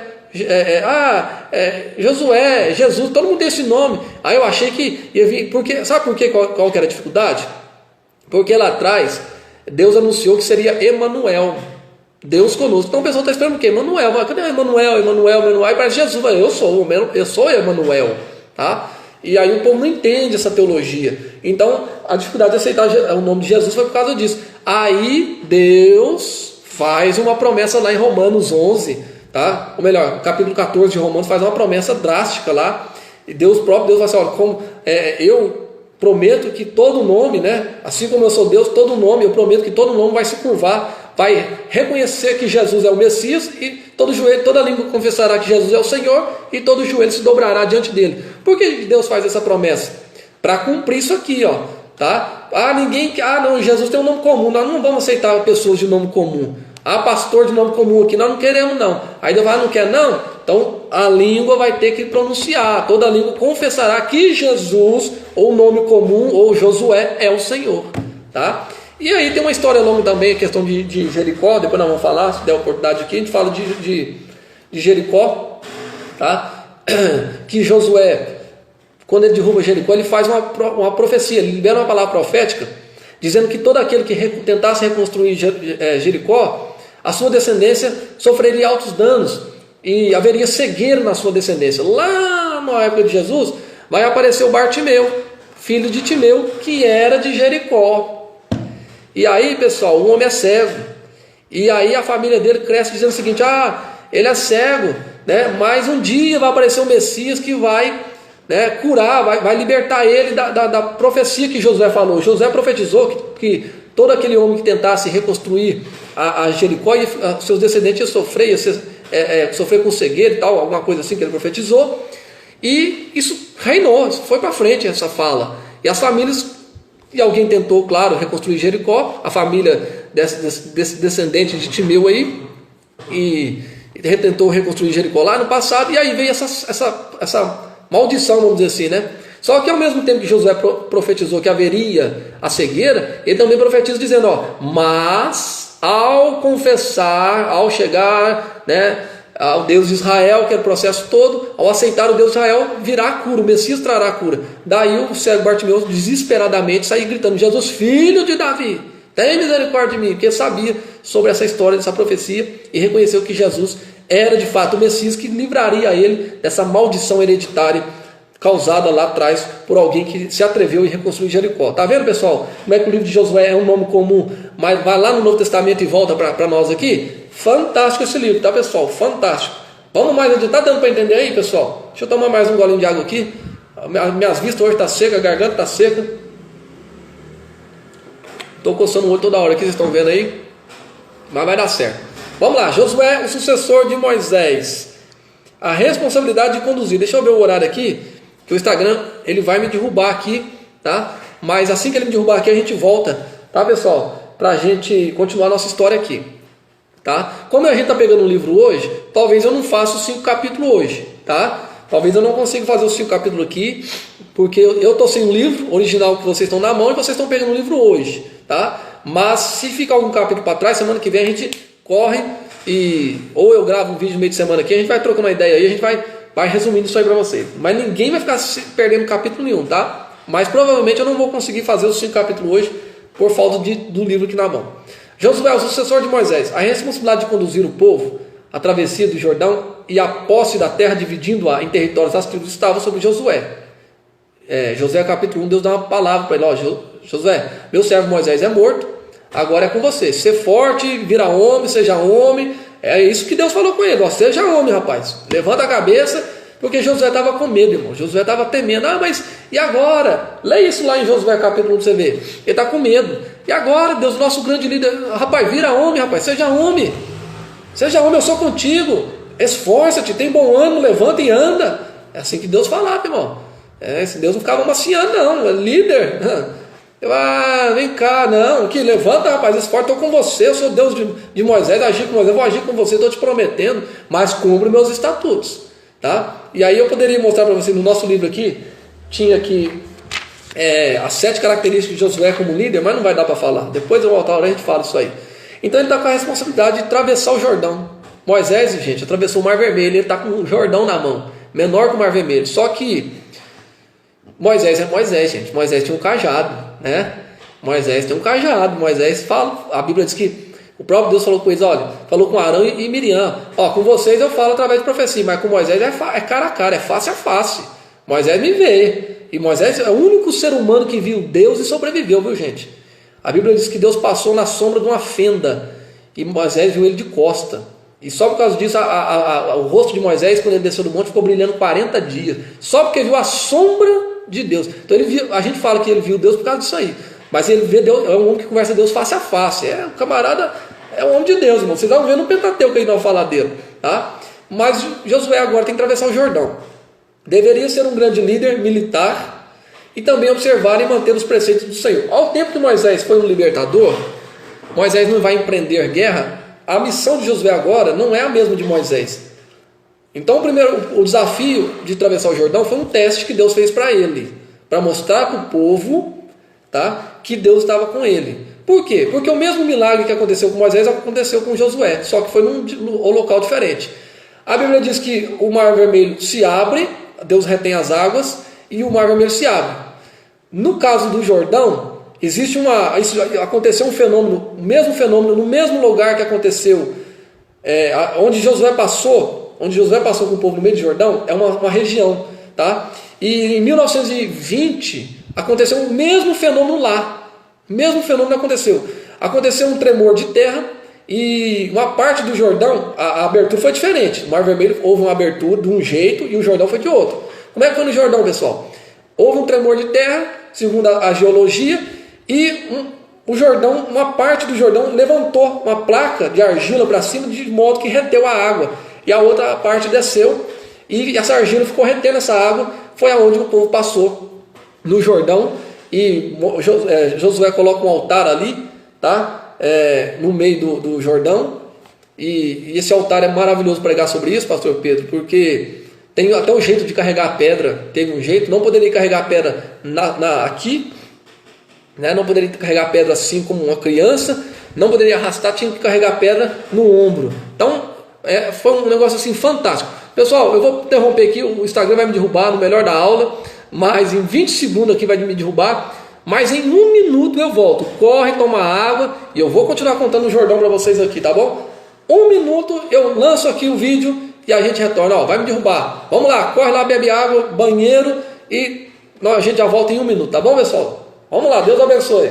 Josué, Jesus, todo mundo tem esse nome. Aí eu achei que ia vir, porque, sabe por quê? Qual que era a dificuldade? Porque lá atrás Deus anunciou que seria Emanuel, Deus conosco. Então o pessoal está esperando o quê? Emanuel, cadê Emanuel? Aí parece Jesus, eu sou Emanuel, tá? E aí o povo não entende essa teologia. Então a dificuldade de aceitar o nome de Jesus foi por causa disso. Aí Deus faz uma promessa lá em Romanos 11, tá? Ou melhor, capítulo 14 de Romanos faz uma promessa drástica lá. E Deus próprio, Deus vai assim, olha, eu prometo que todo nome, né? Assim como eu sou Deus, todo nome, eu prometo que todo nome vai se curvar, vai reconhecer que Jesus é o Messias, e todo joelho, toda língua confessará que Jesus é o Senhor, e todo joelho se dobrará diante dele. Por que Deus faz essa promessa? Para cumprir isso aqui, ó, tá? Não, Jesus tem um nome comum, nós não vamos aceitar pessoas de nome comum. Pastor de nome comum aqui, nós não queremos não. Aí Deus vai, não quer não? Então a língua vai ter que pronunciar, toda língua confessará que Jesus, ou nome comum, ou Josué, é o Senhor, tá? E aí tem uma história longa também, a questão de Jericó, depois nós vamos falar, se der oportunidade aqui, a gente fala de Jericó, tá? Que Josué, quando ele derruba Jericó, ele faz uma profecia, ele libera uma palavra profética, dizendo que todo aquele que tentasse reconstruir Jericó, a sua descendência sofreria altos danos, e haveria cegueira na sua descendência. Lá na época de Jesus, vai aparecer o Bartimeu, filho de Timeu, que era de Jericó. E aí, pessoal, o homem é cego, e aí a família dele cresce dizendo o seguinte, ele é cego, né? Mas um dia vai aparecer o Messias que vai, né, curar, vai libertar ele da profecia que Josué falou. Josué profetizou que todo aquele homem que tentasse reconstruir a Jericó, e seus descendentes iam sofrer com cegueira e tal, alguma coisa assim que ele profetizou, e isso reinou, foi para frente essa fala. E as famílias, e alguém tentou, claro, reconstruir Jericó, a família desse descendente de Timeu aí, e tentou reconstruir Jericó lá no passado, e aí veio essa maldição, vamos dizer assim, né? Só que ao mesmo tempo que Josué profetizou que haveria a cegueira, ele também profetiza dizendo, mas ao confessar, ao chegar, né, ao Deus de Israel, que era o processo todo, ao aceitar o Deus de Israel, virá a cura, o Messias trará a cura. Daí o cego Bartimeu desesperadamente sai gritando, Jesus, filho de Davi, tem misericórdia de mim, porque sabia sobre essa história, dessa profecia, e reconheceu que Jesus era de fato o Messias que livraria ele dessa maldição hereditária causada lá atrás por alguém que se atreveu em reconstruir Jericó. Tá vendo, pessoal, como é que o livro de Josué é um nome comum, mas vai lá no Novo Testamento e volta para nós aqui? Fantástico esse livro, tá, pessoal? Fantástico. Vamos mais adiante. Tá dando para entender aí, pessoal? Deixa eu tomar mais um golinho de água aqui. Minhas vistas hoje tá seca, a garganta tá seca. Estou coçando o olho toda hora aqui, vocês estão vendo aí, mas vai dar certo. Vamos lá, Josué, o sucessor de Moisés, a responsabilidade de conduzir. Deixa eu ver o horário aqui, que o Instagram ele vai me derrubar aqui, tá? Mas assim que ele me derrubar aqui, a gente volta, tá, pessoal? Para a gente continuar a nossa história aqui, tá? Como a gente está pegando um livro hoje, talvez eu não faça os 5 capítulos hoje, tá? Talvez eu não consiga fazer os 5 capítulos aqui, porque eu estou sem o livro original que vocês estão na mão e vocês estão pegando o livro hoje, tá? Mas se ficar algum capítulo para trás, semana que vem a gente corre e ou eu gravo um vídeo no meio de semana aqui, a gente vai trocando uma ideia aí, a gente vai resumindo isso aí para vocês. Mas ninguém vai ficar perdendo capítulo nenhum, tá? Mas provavelmente eu não vou conseguir fazer os 5 capítulos hoje por falta do livro aqui na mão. Josué, o sucessor de Moisés, a responsabilidade de conduzir o povo a travessia do Jordão e a posse da terra, dividindo-a em territórios das tribos, estava sobre Josué. Josué capítulo 1, Deus dá uma palavra para ele: ó, Josué, meu servo Moisés é morto, agora é com você. Ser forte, vira homem, seja homem. É isso que Deus falou com ele: ó, seja homem, rapaz, levanta a cabeça, porque Josué estava com medo, irmão. Josué estava temendo. Mas e agora? Leia isso lá em Josué capítulo 1 para você ver. Ele está com medo. E agora, Deus, nosso grande líder, rapaz, vira homem, rapaz, seja homem. Seja homem, eu sou contigo. Esforça-te, tem bom ânimo, levanta e anda. É assim que Deus falava, irmão. Esse Deus não ficava maciando, não. É líder. Vem cá, não. Que levanta, rapaz, esforça, estou com você. Eu sou Deus de Moisés, agir com Moisés, eu vou agir com você, estou te prometendo, mas cumpre meus estatutos, tá? E aí eu poderia mostrar para você no nosso livro aqui, tinha aqui as 7 características de Josué como líder, mas não vai dar para falar. Depois eu voltar a hora a gente fala isso aí. Então ele está com a responsabilidade de atravessar o Jordão. Moisés, gente, atravessou o Mar Vermelho, ele está com o Jordão na mão, menor que o Mar Vermelho. Só que Moisés é Moisés, gente. Moisés tinha um cajado, né? Moisés tem um cajado. Moisés fala, a Bíblia diz que o próprio Deus falou com eles, olha, falou com Arão e Miriam, ó, com vocês eu falo através de profecia, mas com Moisés é cara a cara, é face a face. Moisés me vê. E Moisés é o único ser humano que viu Deus e sobreviveu, viu, gente? A Bíblia diz que Deus passou na sombra de uma fenda e Moisés viu ele de costa. E só por causa disso, o rosto de Moisés, quando ele desceu do monte, ficou brilhando 40 dias. Só porque viu a sombra de Deus. Então a gente fala que ele viu Deus por causa disso aí. Mas ele vê Deus, é um homem que conversa Deus face a face. O camarada é um homem de Deus, irmão. Vocês vão ver no Pentateuco que ele não falar dele, tá? Mas Josué agora tem que atravessar o Jordão. Deveria ser um grande líder militar e também observar e manter os preceitos do Senhor. Ao tempo que Moisés foi um libertador, Moisés não vai empreender guerra. A missão de Josué agora não é a mesma de Moisés. Então, o desafio de atravessar o Jordão foi um teste que Deus fez para ele, para mostrar para o povo, tá, que Deus estava com ele. Por quê? Porque o mesmo milagre que aconteceu com Moisés aconteceu com Josué, só que foi num local diferente. A Bíblia diz que o Mar Vermelho se abre, Deus retém as águas e o Mar Vermelho se abre. No caso do Jordão, aconteceu um fenômeno, o mesmo fenômeno, no mesmo lugar que aconteceu, onde Josué passou com o povo no meio do Jordão, é uma região, tá? E em 1920 aconteceu o mesmo fenômeno lá. O mesmo fenômeno aconteceu. Aconteceu um tremor de terra e uma parte do Jordão, a abertura foi diferente. No Mar Vermelho houve uma abertura de um jeito e o Jordão foi de outro. Como é que foi no Jordão, pessoal? Houve um tremor de terra, segundo a geologia, e o Jordão, uma parte do Jordão levantou uma placa de argila para cima de modo que reteu a água. E a outra parte desceu e essa argila ficou retendo essa água. Foi aonde o povo passou no Jordão. E Josué coloca um altar ali, tá? No meio do Jordão. E esse altar é maravilhoso pregar sobre isso, pastor Pedro, porque tem até um jeito de carregar a pedra. Teve um jeito, não poderia carregar a pedra aqui, né? Não poderia carregar a pedra assim como uma criança, não poderia arrastar, tinha que carregar a pedra no ombro. Então foi um negócio assim fantástico. Pessoal, eu vou interromper aqui, o Instagram vai me derrubar no melhor da aula, mas em 20 segundos aqui vai me derrubar. Mas em 1 minuto eu volto. Corre, toma água e eu vou continuar contando o Jordão para vocês aqui, tá bom? 1 minuto eu lanço aqui o vídeo e a gente retorna. Ó, vai me derrubar. Vamos lá, corre lá, bebe água, banheiro e a gente já volta em 1 minuto, tá bom, pessoal? Vamos lá, Deus abençoe.